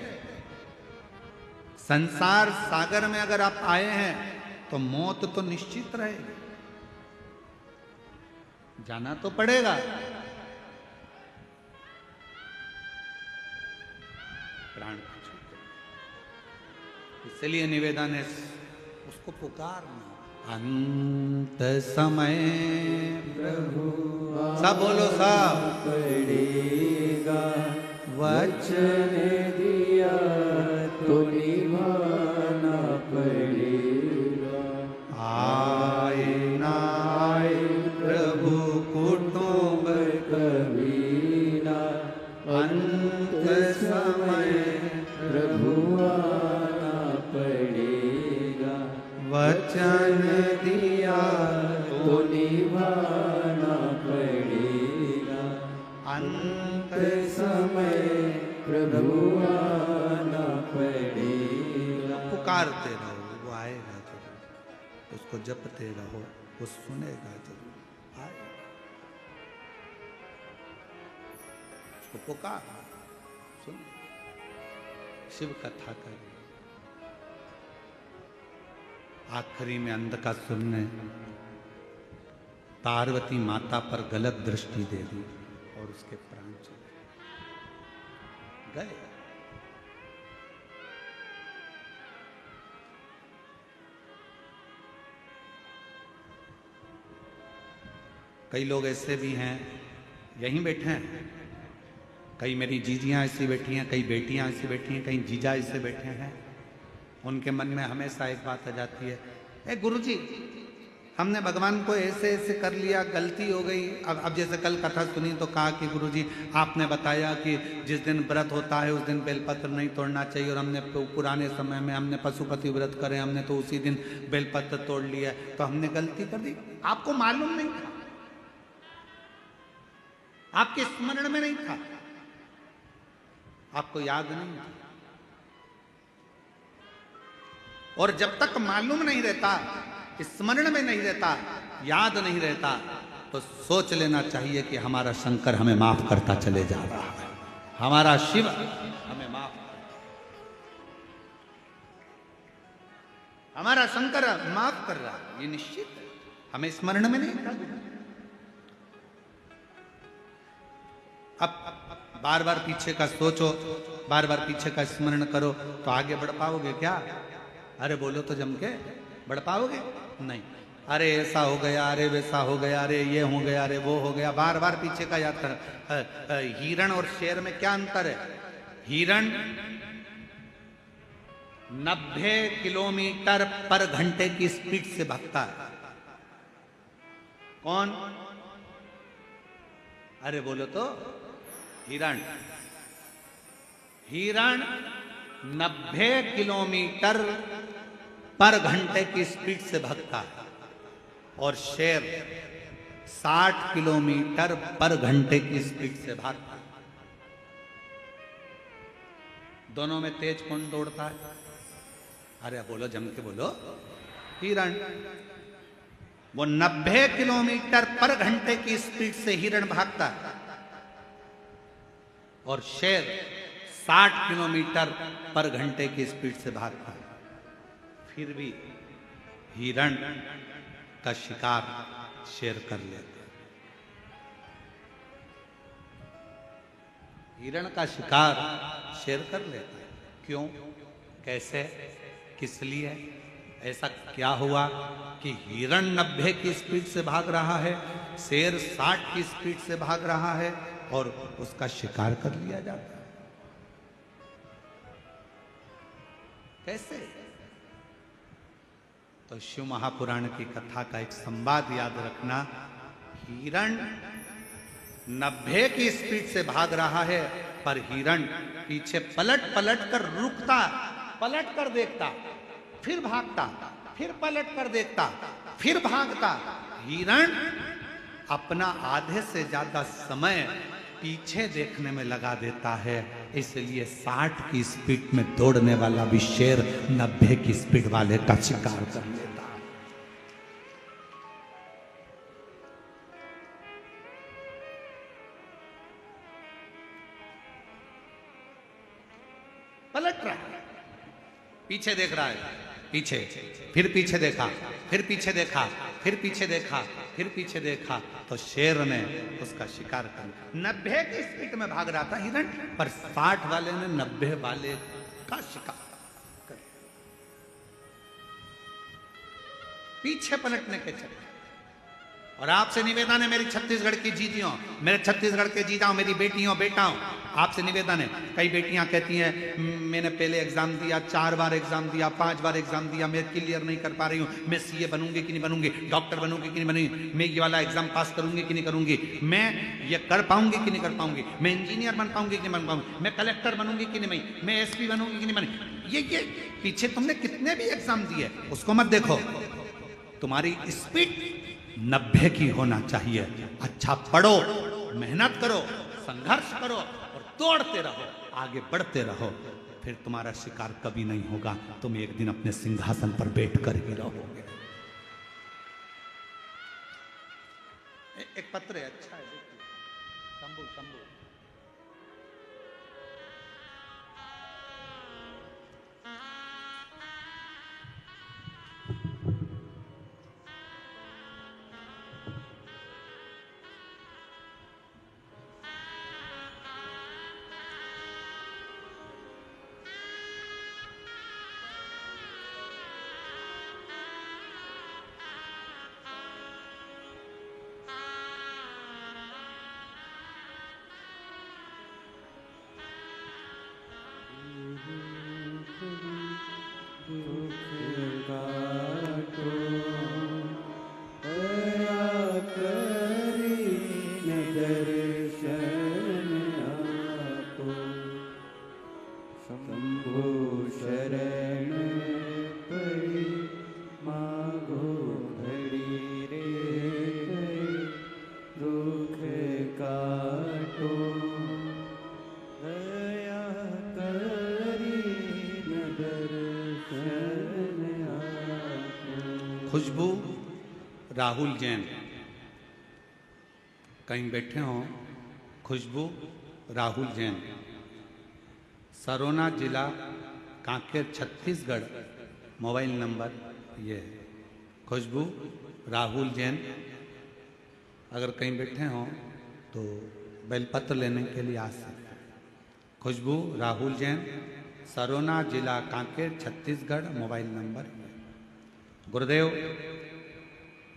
संसार सागर में अगर आप आए हैं तो मौत तो निश्चित रहेगी, जाना तो पड़ेगा। प्राण इसलिए निवेदन है उसको पुकारना। अंत समय प्रभु सब बोलो सब पड़ेगा, वचन दिया तो निभाना पड़ेगा। आए ना आए प्रभु कुटुंब कभी ना, अंत समय प्रभु आना पड़ेगा। वचन दिया तो निभाना पड़ेगा। अंत समय प्रभु आना पड़ेगा। पुकारते रहो, वो आएगा जरूर। उसको जपते रहो, वो सुनेगा जरूर, आएगा। उसको पुकार, सुन, शिव कथा करिए। आखिरी में अंधकासुर ने पार्वती माता पर गलत दृष्टि दे दी और उसके प्राण चले गए। कई लोग ऐसे भी हैं, यहीं बैठे हैं, कई मेरी जीजियां ऐसी बैठी हैं, कई बेटियां ऐसी बैठी हैं, कई जीजा ऐसे बैठे हैं। उनके मन में हमेशा एक बात आ जाती है, ए गुरुजी, हमने भगवान को ऐसे ऐसे कर लिया, गलती हो गई। अब जैसे कल कथा सुनी तो कहा कि गुरुजी आपने बताया कि जिस दिन व्रत होता है उस दिन बेलपत्र नहीं तोड़ना चाहिए, और हमने पुराने समय में हमने पशुपति व्रत करे, हमने तो उसी दिन बेलपत्र तोड़ लिया, तो हमने गलती कर दी। आपको मालूम नहीं था, आपके स्मरण में नहीं था, आपको याद नहीं था। और जब तक मालूम नहीं रहता, स्मरण में नहीं रहता, याद नहीं रहता, तो सोच लेना चाहिए कि हमारा शंकर हमें माफ करता चले जा रहा है, हमारा शिव हमें माफ, हमारा शंकर माफ कर रहा है, ये निश्चित है। हमें स्मरण में नहीं था। अब बार बार पीछे का सोचो, बार बार पीछे का स्मरण करो तो आगे बढ़ पाओगे क्या? अरे बोलो तो जम के, बढ़ पाओगे? नहीं। अरे ऐसा हो गया, अरे वैसा हो गया, अरे ये हो गया, अरे वो हो गया, बार बार पीछे का याद कर। हिरण और शेर में क्या अंतर है? हिरण 90 किलोमीटर पर घंटे की स्पीड से भागता है। कौन? अरे बोलो तो, हिरण। हिरण 90 किलोमीटर पर घंटे की स्पीड से भागता है और शेर 60 किलोमीटर पर घंटे की स्पीड से भागता है। दोनों में तेज कौन दौड़ता है? अरे बोलो, जम के बोलो। हिरण। वो 90 किलोमीटर पर घंटे की स्पीड से हिरण भागता है और शेर 60 किलोमीटर पर घंटे की स्पीड से भागता है। फिर भी हिरण का शिकार शेर कर लेता है। हिरण का शिकार शेर कर लेता है। क्यों? कैसे? किस लिए? ऐसा क्या हुआ कि हिरण 90 की स्पीड से भाग रहा है, शेर 60 की स्पीड से भाग रहा है और उसका शिकार कर लिया जाता है? कैसे? तो शिव महापुराण की कथा का एक संवाद याद रखना। हिरण 90 की स्पीड से भाग रहा है, पर हिरण पीछे पलट पलट कर रुकता, पलट कर देखता, फिर भागता, फिर पलट कर देखता, फिर भागता। हिरण अपना आधे से ज्यादा समय पीछे देखने में लगा देता है। इसलिए 60 की स्पीड में दौड़ने वाला भी शेर 90 की स्पीड वाले का शिकार कर लेता है। पलट रहा है, पीछे देख रहा है, पीछे, फिर पीछे देखा, फिर पीछे देखा, फिर पीछे देखा, फिर पीछे देखा, तो शेर ने उसका शिकार कर लिया। 90 की स्पीड में भाग रहा था हिरण, पर 60 वाले ने 90 वाले का शिकार कर लिया। पीछे पलटने के चक्कर। और आपसे निवेदन है मेरी छत्तीसगढ़ की जीजियों, मेरे छत्तीसगढ़ के जीजाओं, मेरी बेटियों बेटाओं, आपसे निवेदन है। कई बेटियां कहती हैं मैंने पहले एग्जाम दिया, 4 बार एग्जाम दिया, 5 बार एग्जाम दिया, मैं क्लियर नहीं कर पा रही हूँ, मैं सीए बनूंगी कि नहीं बनूंगी, डॉक्टर बनूंगी कि नहीं बनूंगी, मैं ये वाला एग्जाम पास करूंगी कि नहीं करूंगी, मैं ये कर पाऊंगी कि नहीं कर पाऊंगी, मैं इंजीनियर बन पाऊंगी कि नहीं बन पाऊंगी, मैं कलेक्टर बनूंगी कि नहीं, मैं एसपी बनूंगी कि नहीं बनूंगी। ये पीछे तुमने कितने भी एग्जाम दिए उसको मत देखो, तुम्हारी स्पीड 90 की होना चाहिए। अच्छा पढ़ो, मेहनत करो, संघर्ष करो और दौड़ते रहो, आगे बढ़ते रहो, फिर तुम्हारा शिकार कभी नहीं होगा। तुम एक दिन अपने सिंहासन पर बैठकर ही रहोगे। एक पत्र है, अच्छा है, शंभू शंभू खुशबू राहुल जैन कहीं बैठे हों। खुशबू राहुल जैन, सरोना जिला कांकेर छत्तीसगढ़, मोबाइल नंबर ये है। खुशबू राहुल जैन अगर कहीं बैठे हों तो बेलपत्र लेने के लिए आ सकते हैं। खुशबू राहुल जैन, सरोना जिला कांकेर छत्तीसगढ़, मोबाइल नंबर। गुरुदेव,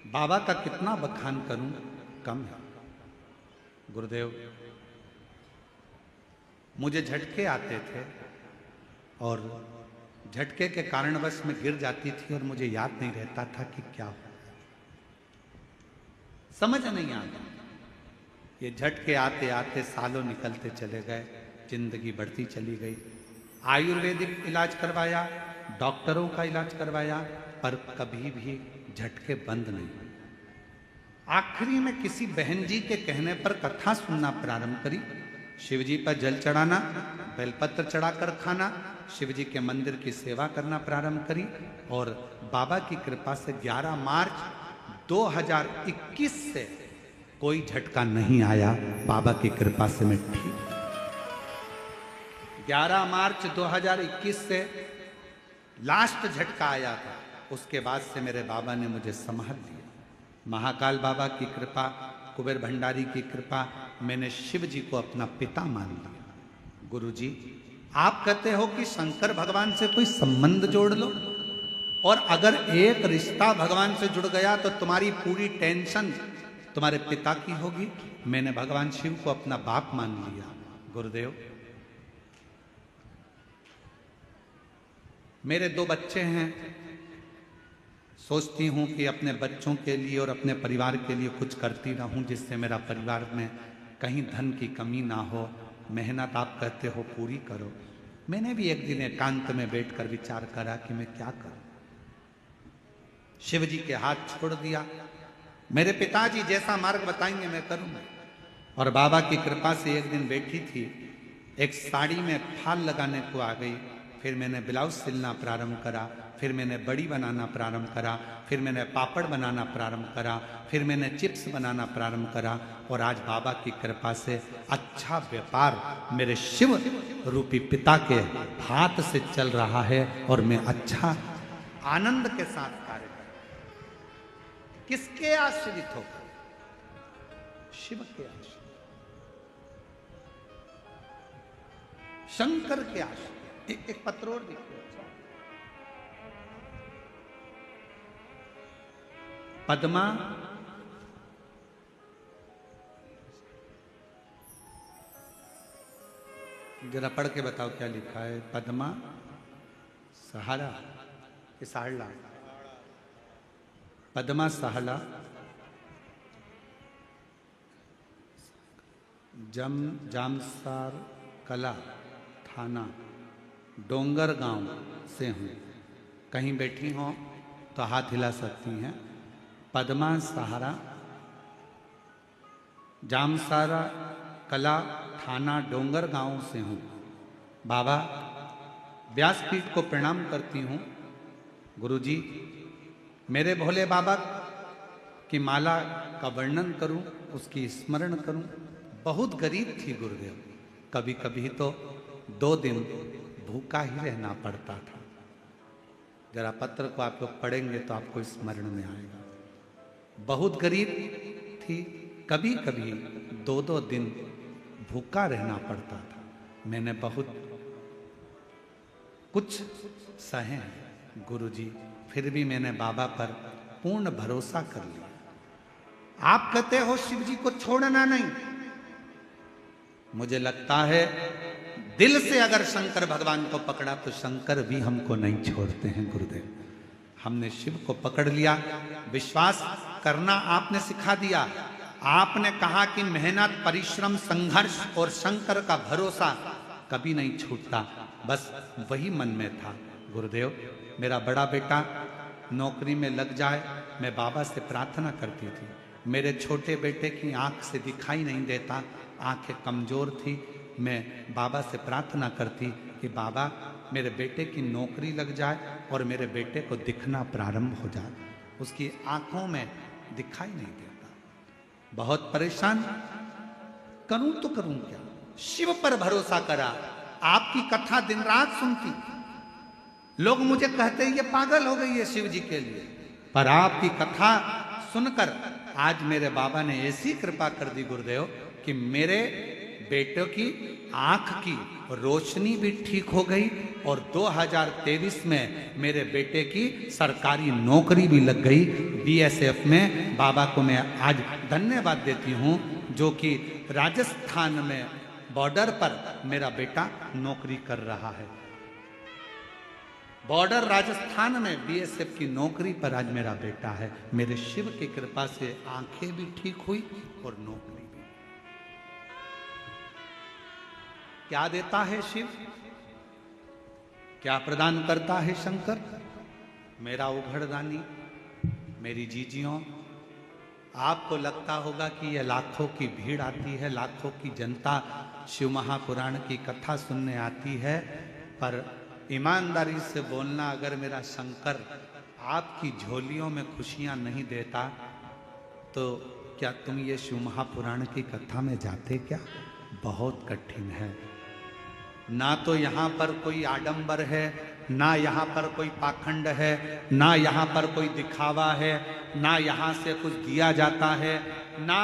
बाबा का कितना बखान करूं कम है। गुरुदेव, मुझे झटके आते थे और झटके के कारणवश मैं गिर जाती थी और मुझे याद नहीं रहता था कि क्या हो, समझ नहीं आता। ये झटके आते आते सालों निकलते चले गए, जिंदगी बढ़ती चली गई। आयुर्वेदिक इलाज करवाया, डॉक्टरों का इलाज करवाया, पर कभी भी झटके बंद नहीं। आखिरी में किसी बहन जी के कहने पर कथा सुनना प्रारंभ करी। शिव जी पर जल चढ़ाना, बेलपत्र चढ़ाकर खाना, शिव जी के मंदिर की सेवा करना प्रारंभ करी और बाबा की कृपा से 11 मार्च 2021 से कोई झटका नहीं आया। बाबा की कृपा से मैं ठीक। 11 मार्च 2021 से लास्ट झटका आया था, उसके बाद से मेरे बाबा ने मुझे संभाल लिया। महाकाल बाबा की कृपा, कुबेर भंडारी की कृपा, मैंने शिव जी को अपना पिता मान लिया। गुरु जी, आप कहते हो कि शंकर भगवान से कोई संबंध जोड़ लो, और अगर एक रिश्ता भगवान से जुड़ गया तो तुम्हारी पूरी टेंशन तुम्हारे पिता की होगी। मैंने भगवान शिव को अपना बाप मान लिया। गुरुदेव, मेरे 2 बच्चे हैं, सोचती हूँ कि अपने बच्चों के लिए और अपने परिवार के लिए कुछ करती रहूँ जिससे मेरा परिवार में कहीं धन की कमी ना हो। मेहनत आप कहते हो पूरी करो। मैंने भी एक दिन एकांत में बैठकर विचार करा कि मैं क्या करूं। शिव जी के हाथ छोड़ दिया। मेरे पिताजी जैसा मार्ग बताएंगे मैं करूंगा। और बाबा की कृपा से एक दिन बैठी थी, एक साड़ी में फाल लगाने को आ गई। फिर मैंने ब्लाउज सिलना प्रारंभ करा, फिर मैंने बड़ी बनाना प्रारंभ करा, फिर मैंने पापड़ बनाना प्रारंभ करा, फिर मैंने चिप्स बनाना प्रारंभ करा। और आज बाबा की कृपा से अच्छा व्यापार मेरे शिव रूपी पिता के हाथ से चल रहा है और मैं अच्छा आनंद के साथ कार्य कर रहा हूं। किसके आश्रित होकर? शिव के आश्रित, शंकर के आश्रित। एक पत्र और देखो। पद्मा जरा पढ़ के बताओ क्या लिखा है। पद्मा सहारा कि साहला? पद्मा सहाला जामसार कला थाना डोंगर गांव से हूँ। कहीं बैठी हो तो हाथ हिला सकती हैं। पद्मा सहारा जामसारा कला थाना डोंगर गांव से हूँ। बाबा व्यासपीठ को प्रणाम करती हूँ। गुरुजी, मेरे भोले बाबा की माला का वर्णन करूं, उसकी स्मरण करूं। बहुत गरीब थी गुरुदेव, कभी कभी तो 2 दिन भूखा ही रहना पड़ता था। जरा पत्र को आप लोग पढ़ेंगे तो आपको स्मरण में आएगा। बहुत गरीब थी, कभी कभी 2-2 दिन भूखा रहना पड़ता था। मैंने बहुत कुछ सहे गुरुजी, फिर भी मैंने बाबा पर पूर्ण भरोसा कर लिया। आप कहते हो शिव जी को छोड़ना नहीं। मुझे लगता है दिल से अगर शंकर भगवान को पकड़ा तो शंकर भी हमको नहीं छोड़ते हैं गुरुदेव। हमने शिव को पकड़ लिया, विश्वास करना आपने सिखा दिया। आपने कहा कि मेहनत, परिश्रम, संघर्ष और शंकर का भरोसा कभी नहीं छूटता। बस वही मन में था। गुरुदेव, मेरा बड़ा बेटा नौकरी में लग जाए, मैं बाबा से प्रार्थना करती थी। मेरे छोटे बेटे की आंख से दिखाई नहीं देता, आंखें कमजोर थी। मैं बाबा से प्रार्थना करती कि बाबा मेरे बेटे की नौकरी लग जाए और मेरे बेटे को दिखना प्रारंभ हो जाए। उसकी आंखों में दिखाई नहीं देता। बहुत परेशान, करूं तो करूं क्या? शिव पर भरोसा करा। आपकी कथा दिन रात सुनती। लोग मुझे कहते ये पागल हो गई है शिव जी के लिए, पर आपकी कथा सुनकर आज मेरे बाबा ने ऐसी कृपा कर दी गुरुदेव कि मेरे बेटे की आंख की रोशनी भी ठीक हो गई और 2023 में मेरे बेटे की सरकारी नौकरी भी लग गई बीएसएफ में। बाबा को मैं आज धन्यवाद देती हूं, जो कि राजस्थान में बॉर्डर पर मेरा बेटा नौकरी कर रहा है। बॉर्डर राजस्थान में बीएसएफ की नौकरी पर आज मेरा बेटा है। मेरे शिव की कृपा से आंखें भी ठीक हुई और नौकरी भी। क्या देता है शिव, क्या प्रदान करता है शंकर? मेरा उघड़दानी, मेरी जीजियों, आपको लगता होगा कि यह लाखों की भीड़ आती है, लाखों की जनता शिव महापुराण की कथा सुनने आती है, पर ईमानदारी से बोलना, अगर मेरा शंकर आपकी झोलियों में खुशियां नहीं देता तो क्या तुम ये शिव महापुराण की कथा में जाते क्या? बहुत कठिन है। ना तो यहाँ पर कोई आडंबर है, ना यहाँ पर कोई पाखंड है, ना यहाँ पर कोई दिखावा है, ना यहाँ से कुछ दिया जाता है, ना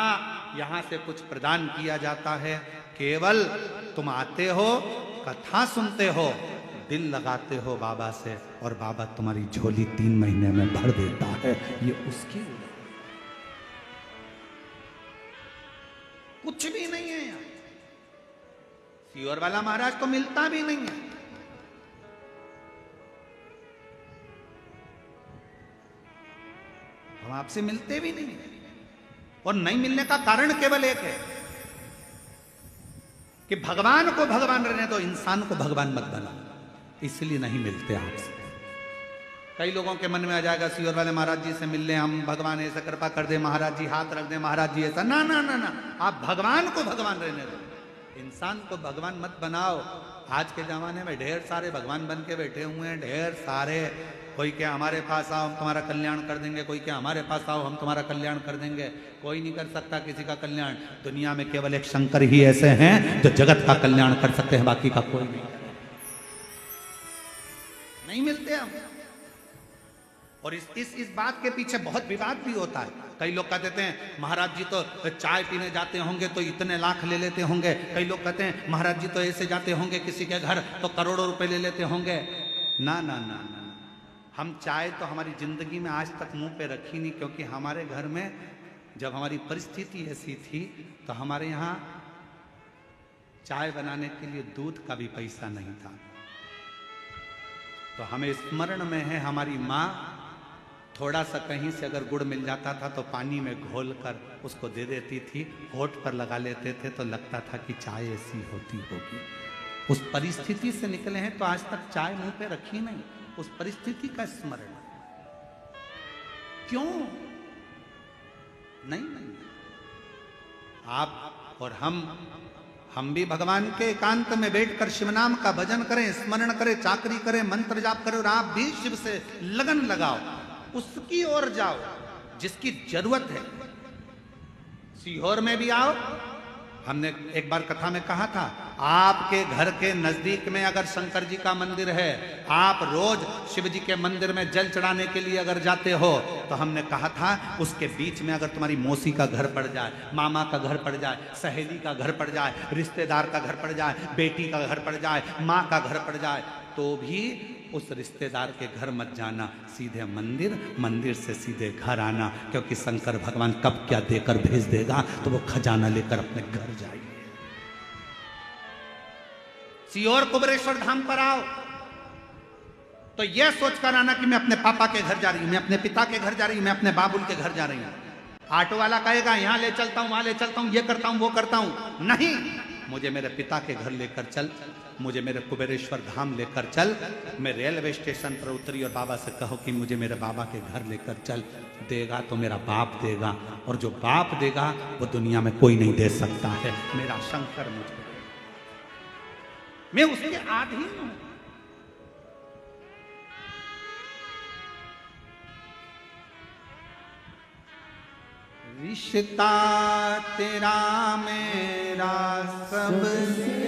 यहाँ से कुछ प्रदान किया जाता है। केवल तुम आते हो, कथा सुनते हो, दिल लगाते हो बाबा से, और बाबा तुम्हारी झोली 3 महीने में भर देता है। ये उसकी कुछ भी नहीं है यार। सीवर वाला महाराज तो मिलता भी नहीं है। आपसे मिलते भी नहीं, और नहीं मिलने का कारण केवल एक है कि भगवान को भगवान रहने दो, इंसान को भगवान मत बनाओ, इसलिए नहीं मिलते आपसे। कई लोगों के मन में आ जाएगा सीहोर वाले महाराज जी से मिल लें हम, भगवान ऐसा कृपा कर दे, महाराज जी हाथ रख दे, महाराज जी ऐसा। ना ना ना ना, आप भगवान को भगवान रहने दो, इंसान को भगवान मत बनाओ। आज के जमाने में ढेर सारे भगवान बन के बैठे हुए हैं, ढेर सारे। कोई क्या हमारे पास आओ हम तुम्हारा कल्याण कर देंगे, कोई क्या हमारे पास आओ हम तुम्हारा कल्याण कर देंगे। कोई नहीं कर सकता किसी का कल्याण। दुनिया में केवल एक शंकर ही ऐसे हैं जो जगत का कल्याण कर सकते हैं, बाकी का कोई नहीं मिलते हम। और इस बात के पीछे बहुत विवाद भी होता है। कई लोग कहते हैं महाराज जी तो चाय पीने जाते होंगे तो इतने लाख ले लेते होंगे, कई लोग कहते हैं महाराज जी तो ऐसे जाते होंगे किसी के घर तो करोड़ों रुपए ले लेते होंगे। ना ना ना ना, हम चाय तो हमारी जिंदगी में आज तक मुंह पे रखी नहीं, क्योंकि हमारे घर में जब हमारी परिस्थिति ऐसी थी तो हमारे यहाँ चाय बनाने के लिए दूध का भी पैसा नहीं था। तो हमें स्मरण में है हमारी माँ थोड़ा सा कहीं से अगर गुड़ मिल जाता था तो पानी में घोल कर उसको दे देती थी, होठ पर लगा लेते थे तो लगता था कि चाय ऐसी होती होगी। उस परिस्थिति से निकले हैं तो आज तक चाय मुंह पे रखी नहीं, उस परिस्थिति का स्मरण। क्यों नहीं, नहीं। आप और हम भी भगवान के एकांत में बैठकर शिव नाम का भजन करें, स्मरण करें, चाकरी करें, मंत्र जाप करें, और आप भी शिव से लगन लगाओ, उसकी ओर जाओ जिसकी जरूरत है। सीहोर में भी आओ। हमने एक बार कथा में कहा था, आपके घर के नजदीक में अगर शंकर जी का मंदिर है, आप रोज शिव जी के मंदिर में जल चढ़ाने के लिए अगर जाते हो, तो हमने कहा था उसके बीच में अगर तुम्हारी मौसी का घर पड़ जाए, मामा का घर पड़ जाए, सहेली का घर पड़ जाए, रिश्तेदार का घर पड़ जाए, बेटी का घर पड़ जाए, माँ का घर पड़ जाए, तो भी उस रिश्तेदार के घर मत जाना, सीधे मंदिर, मंदिर से सीधे घर आना, क्योंकि शंकर भगवान कब क्या देकर भेज देगा तो वो खजाना लेकर अपने घर जाइए। सीहोर कुबेरेश्वर धाम पर आओ तो यह सोचकर आना कि मैं अपने पापा के घर जा रही हूं, मैं अपने पिता के घर जा रही हूं, मैं अपने बाबुल के घर जा रही हूं। ऑटो वाला कहेगा यहां ले चलता हूं, वहां ले चलता हूं, ये करता हूं, वो करता हूं। नहीं, मुझे मेरे पिता के घर लेकर चल, मुझे मेरे कुबेरेश्वर धाम लेकर चल। मैं रेलवे स्टेशन पर उतरी और बाबा से कहो कि मुझे मेरे बाबा के घर लेकर चल। देगा तो मेरा बाप देगा, और जो बाप देगा वो दुनिया में कोई नहीं दे सकता है। मेरा शंकर मुझे, मैं उसके अधीन हूं। रिश्ता तेरा मेरा सबसे